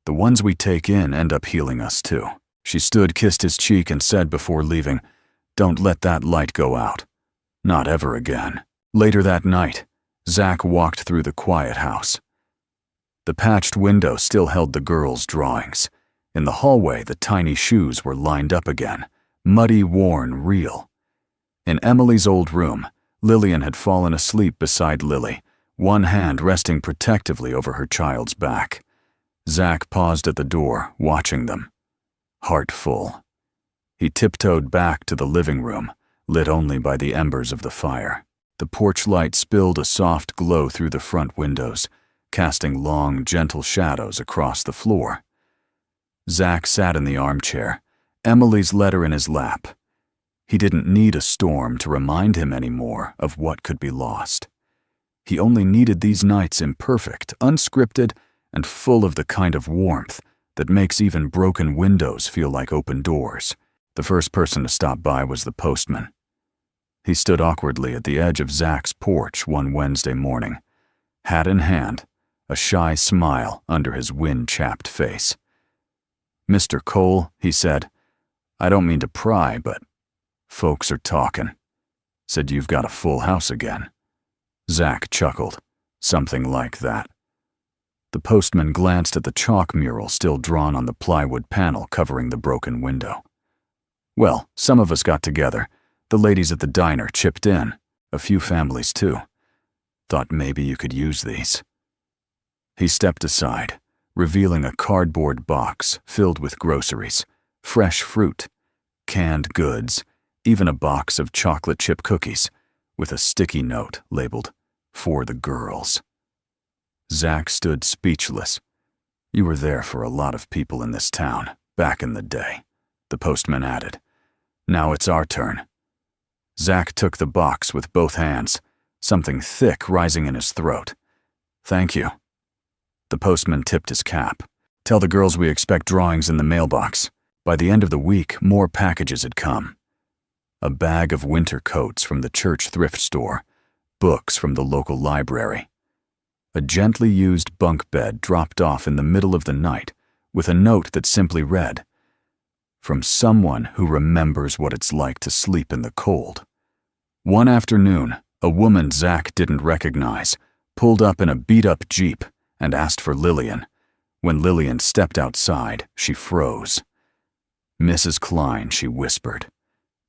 "The ones we take in end up healing us too." She stood, kissed his cheek, and said before leaving, "Don't let that light go out. Not ever again." Later that night, Zach walked through the quiet house. The patched window still held the girls' drawings. In the hallway, the tiny shoes were lined up again, muddy, worn, real. In Emily's old room, Lillian had fallen asleep beside Lily, one hand resting protectively over her child's back. Zach paused at the door, watching them, heart full. He tiptoed back to the living room, lit only by the embers of the fire. The porch light spilled a soft glow through the front windows, casting long, gentle shadows across the floor. Zach sat in the armchair, Emily's letter in his lap. He didn't need a storm to remind him anymore of what could be lost. He only needed these nights imperfect, unscripted, and full of the kind of warmth that makes even broken windows feel like open doors. The first person to stop by was the postman. He stood awkwardly at the edge of Zach's porch one Wednesday morning, hat in hand, a shy smile under his wind-chapped face. "Mr. Cole," he said, "I don't mean to pry, but folks are talking. Said you've got a full house again." Zach chuckled. "Something like that." The postman glanced at the chalk mural still drawn on the plywood panel covering the broken window. "Well, some of us got together. The ladies at the diner chipped in." A few families, too. Thought maybe you could use these." He stepped aside, revealing a cardboard box filled with groceries, fresh fruit, canned goods, even a box of chocolate chip cookies, with a sticky note labeled, "For the girls." Zach stood speechless. "You were there for a lot of people in this town, back in the day," the postman added. "Now it's our turn." Zach took the box with both hands, something thick rising in his throat. "Thank you." The postman tipped his cap. "Tell the girls we expect drawings in the mailbox." By the end of the week, more packages had come. A bag of winter coats from the church thrift store, books from the local library. A gently used bunk bed dropped off in the middle of the night with a note that simply read, "From someone who remembers what it's like to sleep in the cold." One afternoon, a woman Zach didn't recognize pulled up in a beat-up Jeep and asked for Lillian. When Lillian stepped outside, she froze. "Mrs. Klein," she whispered.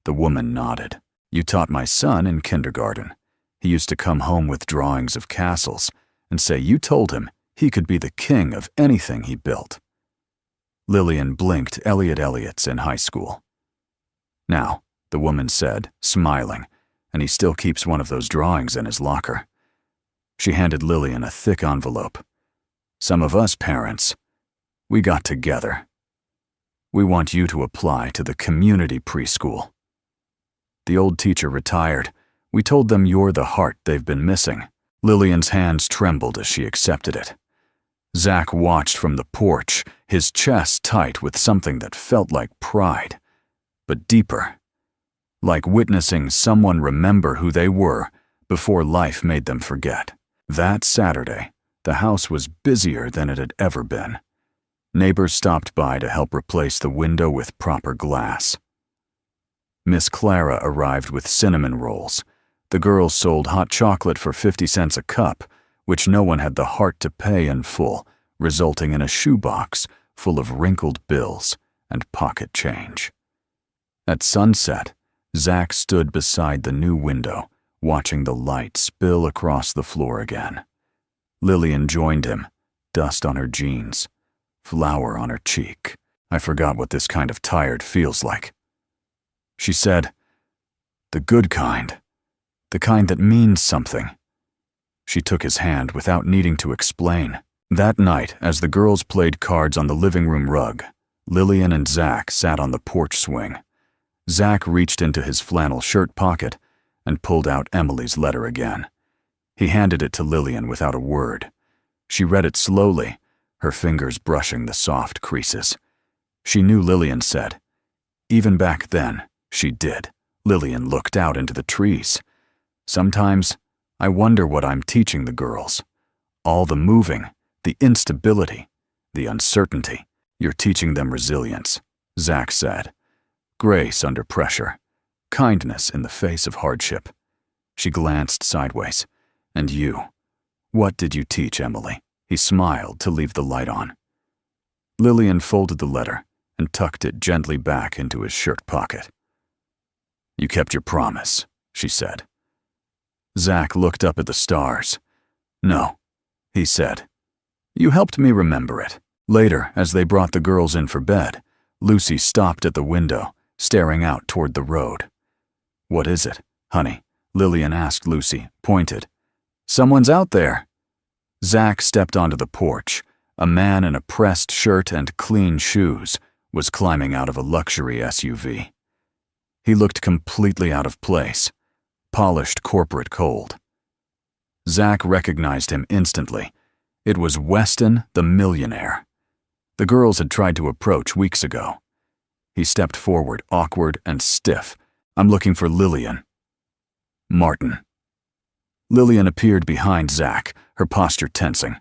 The woman nodded. "You taught my son in kindergarten. He used to come home with drawings of castles and say you told him he could be the king of anything he built." Lillian blinked Elliott's in high school. "Now," the woman said, smiling, "and he still keeps one of those drawings in his locker." She handed Lillian a thick envelope. "Some of us parents, we got together. We want you to apply to the community preschool." The old teacher retired. "We told them you're the heart they've been missing." Lillian's hands trembled as she accepted it. Zach watched from the porch, his chest tight with something that felt like pride, but deeper. Like witnessing someone remember who they were before life made them forget. That Saturday, the house was busier than it had ever been. Neighbors stopped by to help replace the window with proper glass. Miss Clara arrived with cinnamon rolls. The girls sold hot chocolate for 50 cents a cup, which no one had the heart to pay in full, resulting in a shoebox full of wrinkled bills and pocket change. At sunset, Zach stood beside the new window, watching the light spill across the floor again. Lillian joined him, dust on her jeans, flour on her cheek. "I forgot what this kind of tired feels like." She said, "The good kind. The kind that means something." She took his hand without needing to explain. That night, as the girls played cards on the living room rug, Lillian and Zach sat on the porch swing. Zach reached into his flannel shirt pocket and pulled out Emily's letter again. He handed it to Lillian without a word. She read it slowly, her fingers brushing the soft creases. She knew Lillian said. Even back then, she did. Lillian looked out into the trees. "Sometimes, I wonder what I'm teaching the girls. All the moving, the instability, the uncertainty. You're teaching them resilience," Zach said. "Grace under pressure, kindness in the face of hardship." She glanced sideways. "And you? What did you teach Emily?" He smiled to leave the light on. Lillian folded the letter and tucked it gently back into his shirt pocket. "You kept your promise," she said. Zach looked up at the stars. "No," he said. "You helped me remember it." Later, as they brought the girls in for bed, Lucy stopped at the window, staring out toward the road. "What is it, honey?" Lillian asked Lucy, pointed. "Someone's out there." Zach stepped onto the porch. A man in a pressed shirt and clean shoes was climbing out of a luxury SUV. He looked completely out of place, polished corporate cold. Zach recognized him instantly. It was Weston, the millionaire. The girls had tried to approach weeks ago. He stepped forward, awkward and stiff. "I'm looking for Lillian." "Martin." Lillian appeared behind Zach, her posture tensing.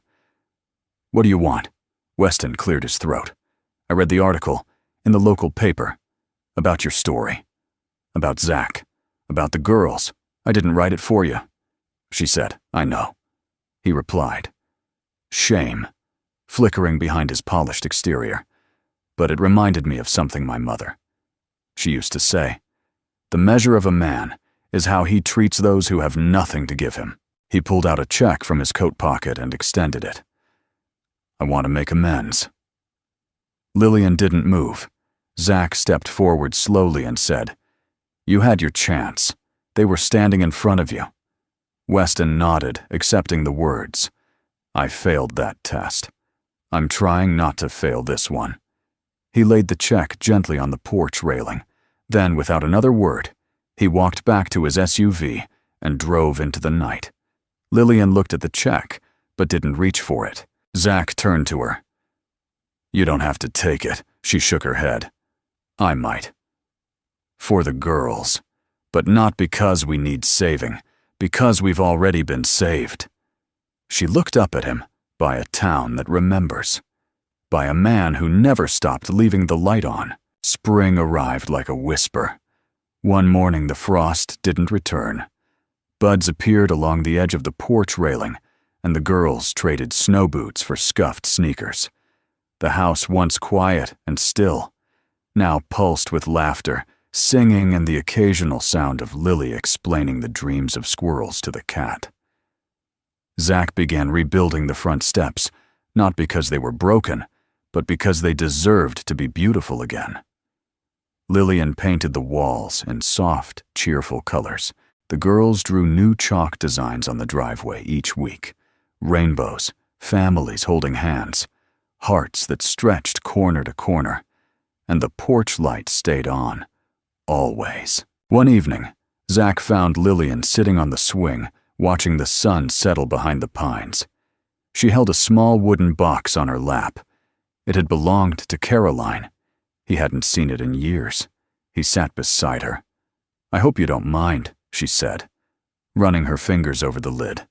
"What do you want?" Weston cleared his throat. "I read the article, in the local paper, about your story. About Zach. About the girls. I didn't write it for you." She said, "I know." He replied. Shame, flickering behind his polished exterior. But it reminded me of something my mother. She used to say, "The measure of a man is how he treats those who have nothing to give him. He pulled out a check from his coat pocket and extended it. I want to make amends. Lillian didn't move. Zach stepped forward slowly and said, You had your chance. They were standing in front of you. Weston nodded, accepting the words. I failed that test. I'm trying not to fail this one. He laid the check gently on the porch railing. Then, without another word, he walked back to his SUV and drove into the night. Lillian looked at the check, but didn't reach for it. Zach turned to her. You don't have to take it, she shook her head. I might. For the girls. But not because we need saving, because we've already been saved. She looked up at him, by a town that remembers. By a man who never stopped leaving the light on. Spring arrived like a whisper. One morning the frost didn't return. Buds appeared along the edge of the porch railing, and the girls traded snow boots for scuffed sneakers. The house, once quiet and still, now pulsed with laughter, singing, and the occasional sound of Lily explaining the dreams of squirrels to the cat. Zach began rebuilding the front steps, not because they were broken, but because they deserved to be beautiful again. Lillian painted the walls in soft, cheerful colors. The girls drew new chalk designs on the driveway each week. Rainbows, families holding hands, hearts that stretched corner to corner, and the porch light stayed on, always. One evening, Zach found Lillian sitting on the swing, watching the sun settle behind the pines. She held a small wooden box on her lap. It had belonged to Caroline. He hadn't seen it in years. He sat beside her. I hope you don't mind, she said, running her fingers over the lid.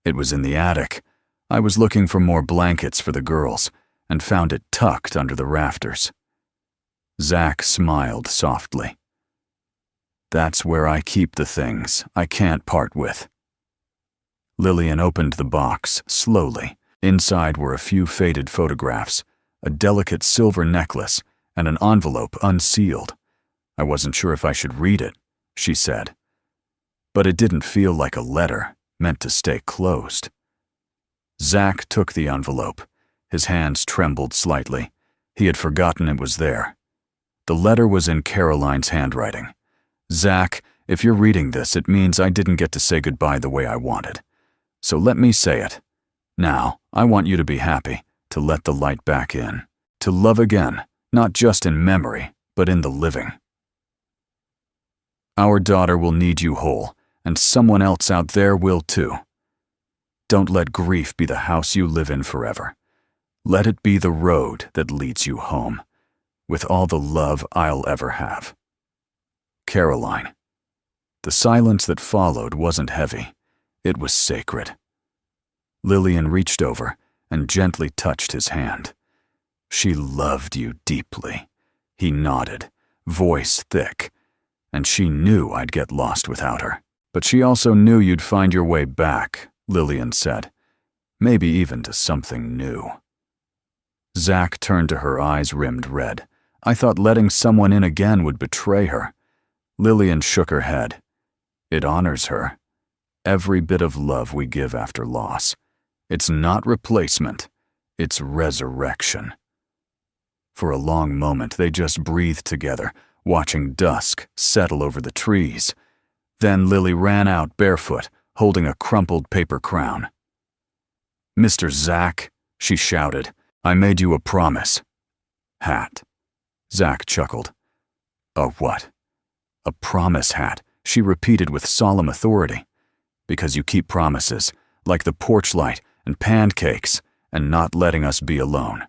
It was in the attic. I was looking for more blankets for the girls and found it tucked under the rafters. Zach smiled softly. That's where I keep the things I can't part with. Lillian opened the box slowly. Inside were a few faded photographs, a delicate silver necklace, and an envelope unsealed. I wasn't sure if I should read it, she said. But it didn't feel like a letter meant to stay closed. Zach took the envelope. His hands trembled slightly. He had forgotten it was there. The letter was in Caroline's handwriting. Zach, if you're reading this, it means I didn't get to say goodbye the way I wanted. So let me say it. Now, I want you to be happy, to let the light back in, to love again, not just in memory, but in the living. Our daughter will need you whole, and someone else out there will too. Don't let grief be the house you live in forever. Let it be the road that leads you home, with all the love I'll ever have. Caroline. The silence that followed wasn't heavy. It was sacred. Lillian reached over and gently touched his hand. She loved you deeply. He nodded, voice thick, and she knew I'd get lost without her. But she also knew you'd find your way back, Lillian said, maybe even to something new. Zach turned to her, eyes rimmed red. I thought letting someone in again would betray her. Lillian shook her head. It honors her. Every bit of love we give after loss. It's not replacement, it's resurrection. For a long moment, they just breathed together, watching dusk settle over the trees. Then Lily ran out barefoot, holding a crumpled paper crown. Mr. Zach, she shouted, I made you a promise. Hat. Zach chuckled. A what? A promise hat, she repeated with solemn authority. Because you keep promises, like the porch light and pancakes, and not letting us be alone.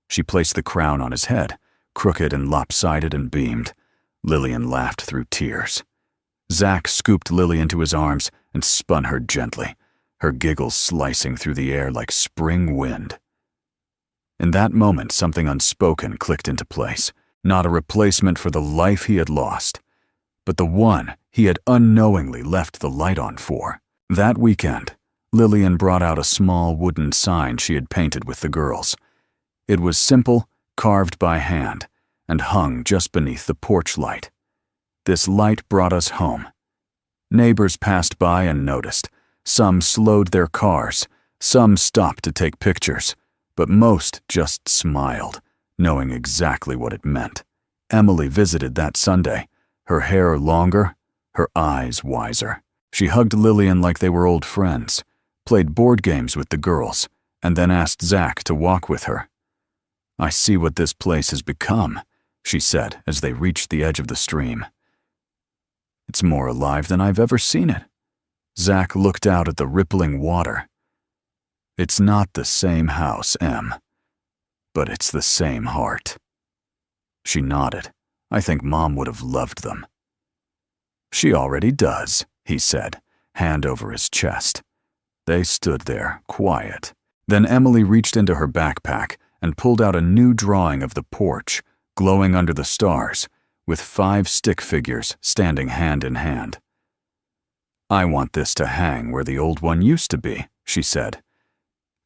She placed the crown on his head, crooked and lopsided, and beamed. Lillian laughed through tears. Zach scooped Lily into his arms and spun her gently, her giggles slicing through the air like spring wind. In that moment, something unspoken clicked into place. Not a replacement for the life he had lost, but the one he had unknowingly left the light on for. That weekend, Lillian brought out a small wooden sign she had painted with the girls. It was simple, carved by hand, and hung just beneath the porch light. This light brought us home. Neighbors passed by and noticed. Some slowed their cars. Some stopped to take pictures. But most just smiled, knowing exactly what it meant. Emily visited that Sunday, her hair longer, her eyes wiser. She hugged Lillian like they were old friends, played board games with the girls, and then asked Zach to walk with her. "I see what this place has become," she said as they reached the edge of the stream. "It's more alive than I've ever seen it." Zach looked out at the rippling water. "It's not the same house, Em, but it's the same heart." She nodded. "I think Mom would have loved them." "She already does," he said, hand over his chest. They stood there, quiet. Then Emily reached into her backpack and pulled out a new drawing of the porch, glowing under the stars, with 5 stick figures standing hand in hand. "I want this to hang where the old one used to be," she said.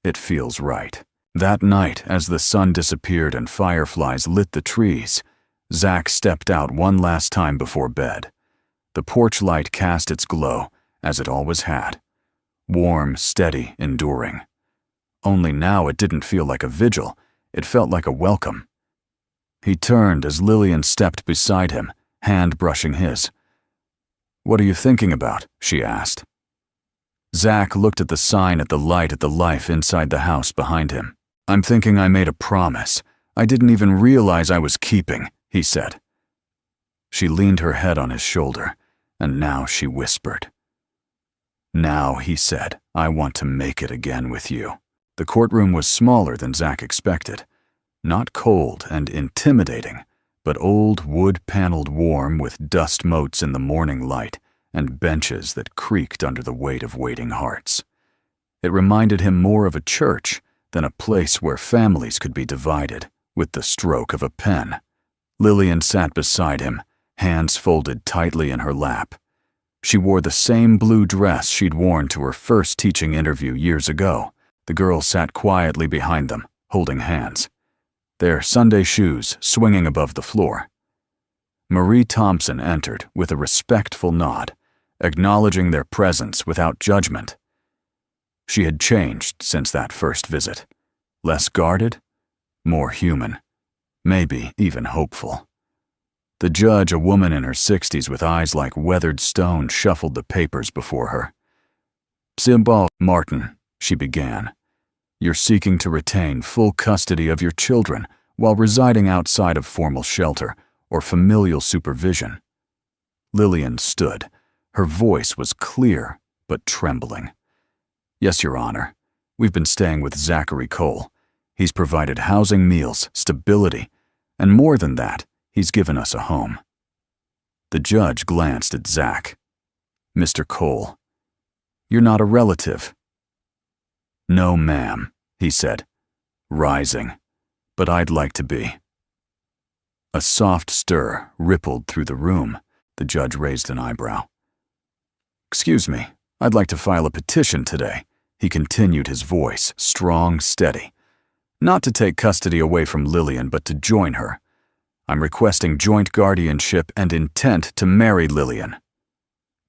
"It feels right." That night, as the sun disappeared and fireflies lit the trees, Zach stepped out one last time before bed. The porch light cast its glow, as it always had. Warm, steady, enduring. Only now it didn't feel like a vigil, it felt like a welcome. He turned as Lillian stepped beside him, hand brushing his. "What are you thinking about?" she asked. Zach looked at the sign at the light at the life inside the house behind him. "I'm thinking I made a promise I didn't even realize I was keeping," he said. She leaned her head on his shoulder, and now she whispered. "Now," he said, "I want to make it again with you." The courtroom was smaller than Zach expected. Not cold and intimidating, but old wood-paneled warm with dust motes in the morning light and benches that creaked under the weight of waiting hearts. It reminded him more of a church than a place where families could be divided with the stroke of a pen. Lillian sat beside him, hands folded tightly in her lap. She wore the same blue dress she'd worn to her first teaching interview years ago. The girl sat quietly behind them, holding hands, their Sunday shoes swinging above the floor. Marie Thompson entered with a respectful nod, acknowledging their presence without judgment. She had changed since that first visit. Less guarded, more human, maybe even hopeful. The judge, a woman in her 60s with eyes like weathered stone, shuffled the papers before her. "Symbol Martin," she began. "You're seeking to retain full custody of your children while residing outside of formal shelter or familial supervision." Lillian stood. Her voice was clear but trembling. "Yes, Your Honor. We've been staying with Zachary Cole. He's provided housing, meals, stability, and more than that, he's given us a home." The judge glanced at Zach. "Mr. Cole, you're not a relative." "No, ma'am," he said, rising, "but I'd like to be." A soft stir rippled through the room. The judge raised an eyebrow. "Excuse me, I'd like to file a petition today," he continued, his voice strong, steady. "Not to take custody away from Lillian, but to join her. I'm requesting joint guardianship and intent to marry Lillian."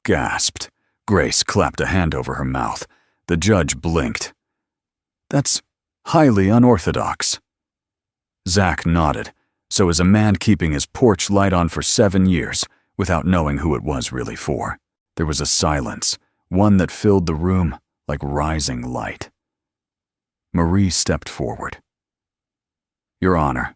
Gasped. Grace clapped a hand over her mouth. The judge blinked. "That's highly unorthodox." Zach nodded. So is a man keeping his porch light on for 7 years without knowing who it was really for. There was a silence, one that filled the room like rising light. Marie stepped forward. "Your Honor,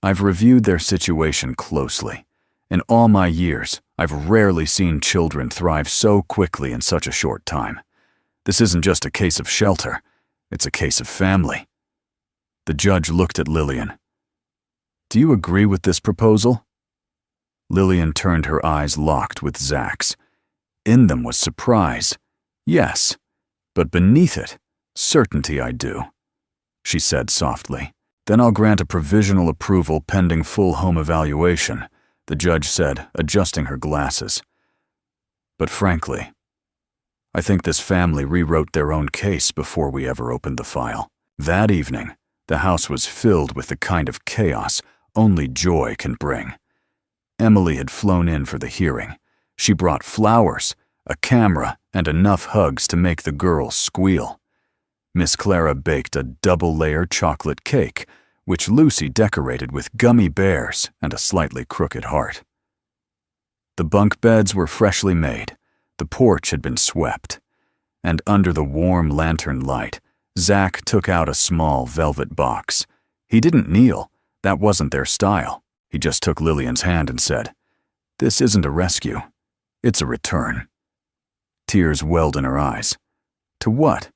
I've reviewed their situation closely. In all my years, I've rarely seen children thrive so quickly in such a short time. This isn't just a case of shelter, it's a case of family." The judge looked at Lillian. "Do you agree with this proposal?" Lillian turned, her eyes locked with Zach's. In them was surprise. Yes, but beneath it, certainty I do, she said softly. "Then I'll grant a provisional approval pending full home evaluation," the judge said, adjusting her glasses. "But frankly, I think this family rewrote their own case before we ever opened the file." That evening, the house was filled with the kind of chaos only joy can bring. Emily had flown in for the hearing. She brought flowers, a camera, and enough hugs to make the girls squeal. Miss Clara baked a double-layer chocolate cake, which Lucy decorated with gummy bears and a slightly crooked heart. The bunk beds were freshly made, the porch had been swept, and under the warm lantern light, Zach took out a small velvet box. He didn't kneel, that wasn't their style. He just took Lillian's hand and said, "This isn't a rescue, it's a return." Tears welled in her eyes. To what?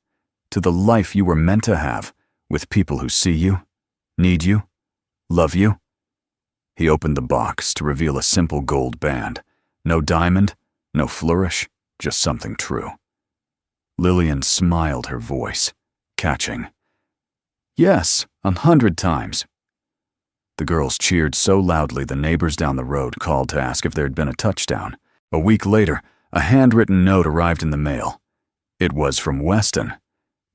To the life you were meant to have, with people who see you, need you, love you? He opened the box to reveal a simple gold band. No diamond, no flourish, just something true. Lillian smiled, her voice catching. "Yes, 100 times." The girls cheered so loudly the neighbors down the road called to ask if there had been a touchdown. A week later, a handwritten note arrived in the mail. It was from Weston.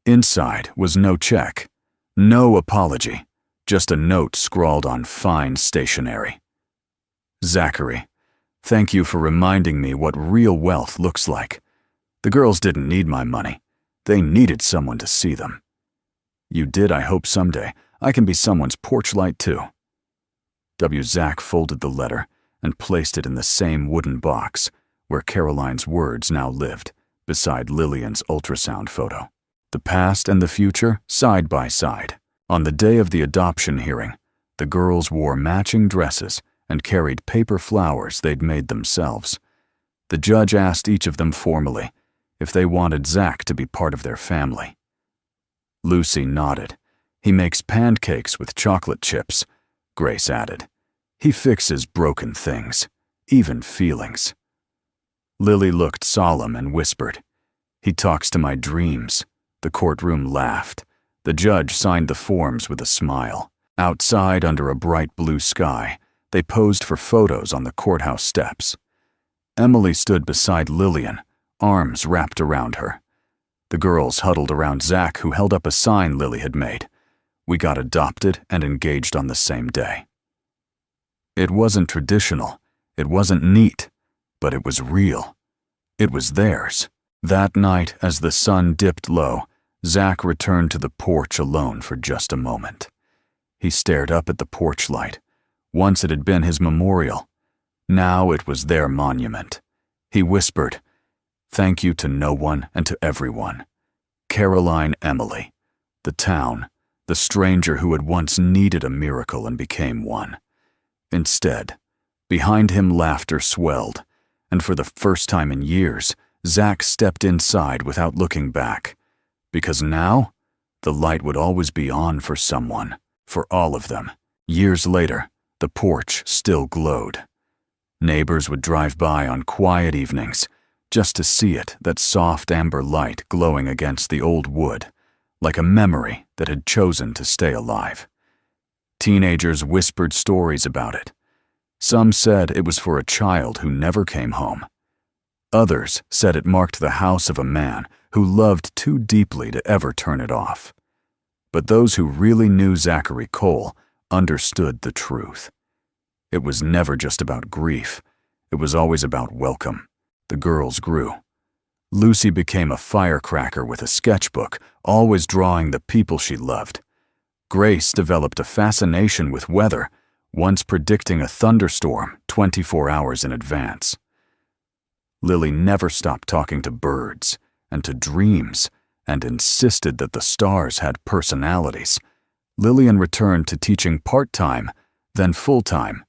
Inside was no check, no apology, just a note scrawled on fine stationery. "Zachary, thank you for reminding me what real wealth looks like. The girls didn't need my money. They needed someone to see them. You did, I hope someday I can be someone's porch light too." W. Zach folded the letter and placed it in the same wooden box where Caroline's words now lived, beside Lillian's ultrasound photo. The past and the future, side by side. On the day of the adoption hearing, the girls wore matching dresses and carried paper flowers they'd made themselves. The judge asked each of them formally if they wanted Zach to be part of their family. Lucy nodded. "He makes pancakes with chocolate chips," Grace added. "He fixes broken things, even feelings." Lily looked solemn and whispered, "He talks to my dreams." The courtroom laughed. The judge signed the forms with a smile. Outside, under a bright blue sky, they posed for photos on the courthouse steps. Emily stood beside Lillian, arms wrapped around her. The girls huddled around Zach, who held up a sign Lily had made. "We got adopted and engaged on the same day." It wasn't traditional, it wasn't neat, but it was real. It was theirs. That night, as the sun dipped low, Zach returned to the porch alone for just a moment. He stared up at the porch light. Once it had been his memorial. Now it was their monument. He whispered, "Thank you to no one and to everyone. Caroline, Emily, the town, the stranger who had once needed a miracle and became one." Instead, behind him laughter swelled, and for the first time in years, Zach stepped inside without looking back. Because now, the light would always be on for someone, for all of them. Years later, the porch still glowed. Neighbors would drive by on quiet evenings just to see it, that soft amber light glowing against the old wood, like a memory that had chosen to stay alive. Teenagers whispered stories about it. Some said it was for a child who never came home. Others said it marked the house of a man who loved too deeply to ever turn it off. But those who really knew Zachary Cole understood the truth. It was never just about grief. It was always about welcome. The girls grew. Lucy became a firecracker with a sketchbook, always drawing the people she loved. Grace developed a fascination with weather, once predicting a thunderstorm 24 hours in advance. Lily never stopped talking to birds and to dreams and insisted that the stars had personalities. Lillian returned to teaching part-time, then full-time.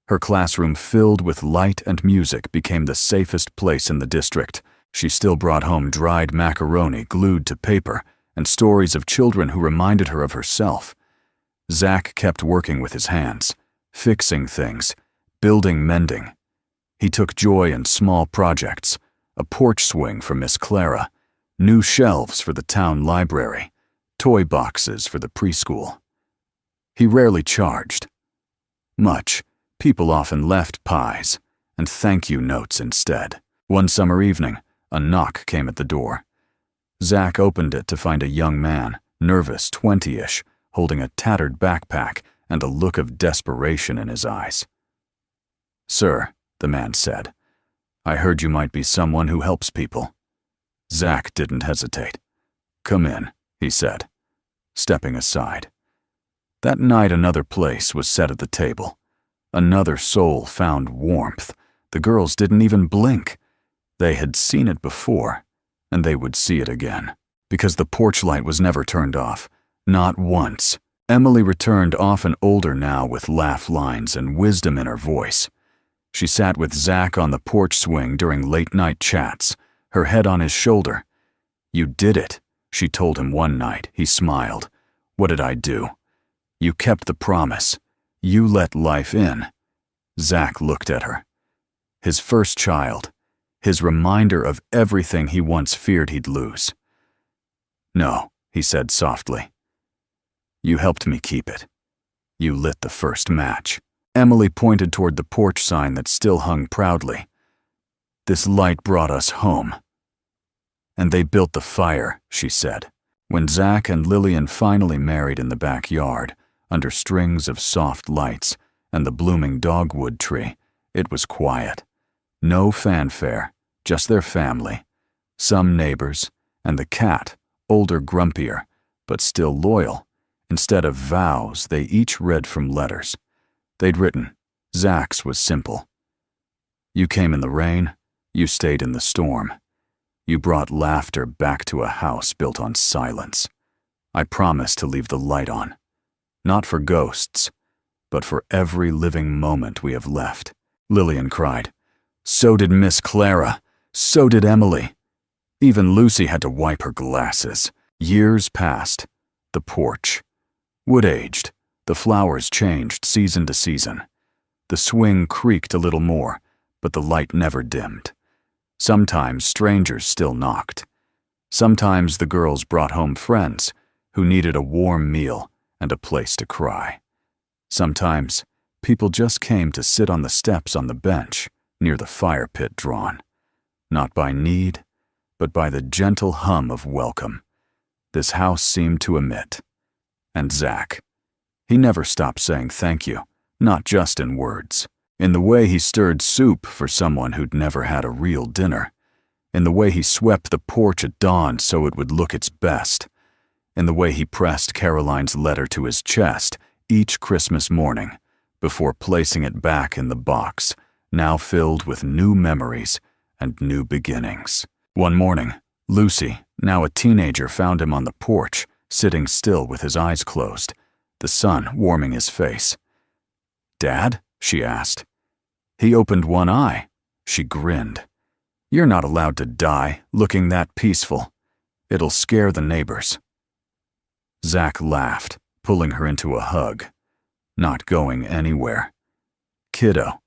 Her classroom filled with light and music became the safest place in the district. She still brought home dried macaroni glued to paper and stories of children who reminded her of herself. Zach kept working with his hands, fixing things, building mending. He took joy in small projects, a porch swing for Miss Clara, new shelves for the town library, toy boxes for the preschool. He rarely charged much. People often left pies and thank you notes instead. One summer evening, a knock came at the door. Zach opened it to find a young man, nervous 20-ish, holding a tattered backpack and a look of desperation in his eyes. "Sir," the man said, "I heard you might be someone who helps people." Zach didn't hesitate. "Come in," he said, stepping aside. That night another place was set at the table. Another soul found warmth. The girls didn't even blink. They had seen it before, and they would see it again. Because the porch light was never turned off. Not once. Emily returned, often older now, with laugh lines and wisdom in her voice. She sat with Zach on the porch swing during late-night chats, her head on his shoulder. "You did it," she told him one night. He smiled. "What did I do?" "You kept the promise. You let life in." Zach looked at her. His first child. His reminder of everything he once feared he'd lose. "No," he said softly. "You helped me keep it. You lit the first match." Emily pointed toward the porch sign that still hung proudly. "This light brought us home." "And they built the fire," she said. When Zach and Lillian finally married in the backyard, under strings of soft lights and the blooming dogwood tree, it was quiet. No fanfare, just their family, some neighbors, and the cat, older, grumpier, but still loyal. Instead of vows, they each read from letters. They'd written. Zach's was simple. "You came in the rain, you stayed in the storm. You brought laughter back to a house built on silence. I promise to leave the light on. Not for ghosts, but for every living moment we have left." Lillian cried. "So did Miss Clara. So did Emily." Even Lucy had to wipe her glasses. Years passed. The porch. Wood-aged. The flowers changed season to season. The swing creaked a little more, but the light never dimmed. Sometimes strangers still knocked. Sometimes the girls brought home friends who needed a warm meal and a place to cry. Sometimes people just came to sit on the steps on the bench near the fire pit drawn, not by need, but by the gentle hum of welcome this house seemed to emit. And Zach, he never stopped saying thank you, not just in words. In the way he stirred soup for someone who'd never had a real dinner. In the way he swept the porch at dawn so it would look its best. In the way he pressed Caroline's letter to his chest each Christmas morning before placing it back in the box, now filled with new memories and new beginnings. One morning, Lucy, now a teenager, found him on the porch, sitting still with his eyes closed, the sun warming his face. "Dad?" she asked. He opened one eye. She grinned. "You're not allowed to die looking that peaceful. It'll scare the neighbors." Zach laughed, pulling her into a hug. "Not going anywhere. Kiddo,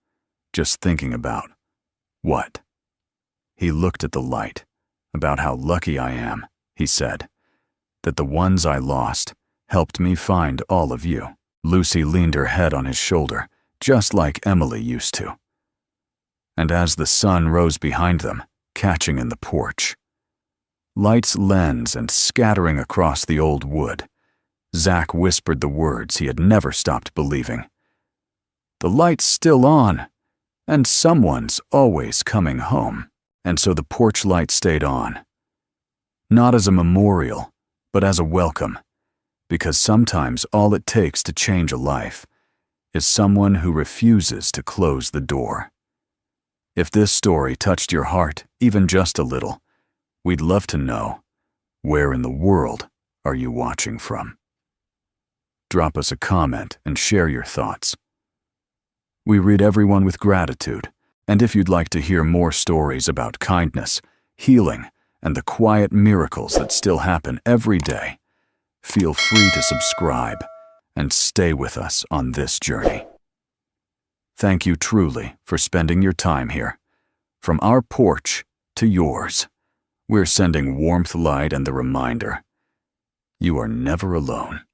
just thinking about..." "What?" He looked at the light. "About how lucky I am," he said. "That the ones I lost helped me find all of you." Lucy leaned her head on his shoulder, just like Emily used to. And as the sun rose behind them, catching in the porch, lights lens and scattering across the old wood, Zach whispered the words he had never stopped believing. "The light's still on, and someone's always coming home." And so the porch light stayed on. Not as a memorial, but as a welcome. Because sometimes all it takes to change a life is someone who refuses to close the door. If this story touched your heart, even just a little, we'd love to know, where in the world are you watching from? Drop us a comment and share your thoughts. We read everyone with gratitude, and if you'd like to hear more stories about kindness, healing, and the quiet miracles that still happen every day, feel free to subscribe and stay with us on this journey. Thank you truly for spending your time here. From our porch to yours, we're sending warmth, light, and the reminder, you are never alone.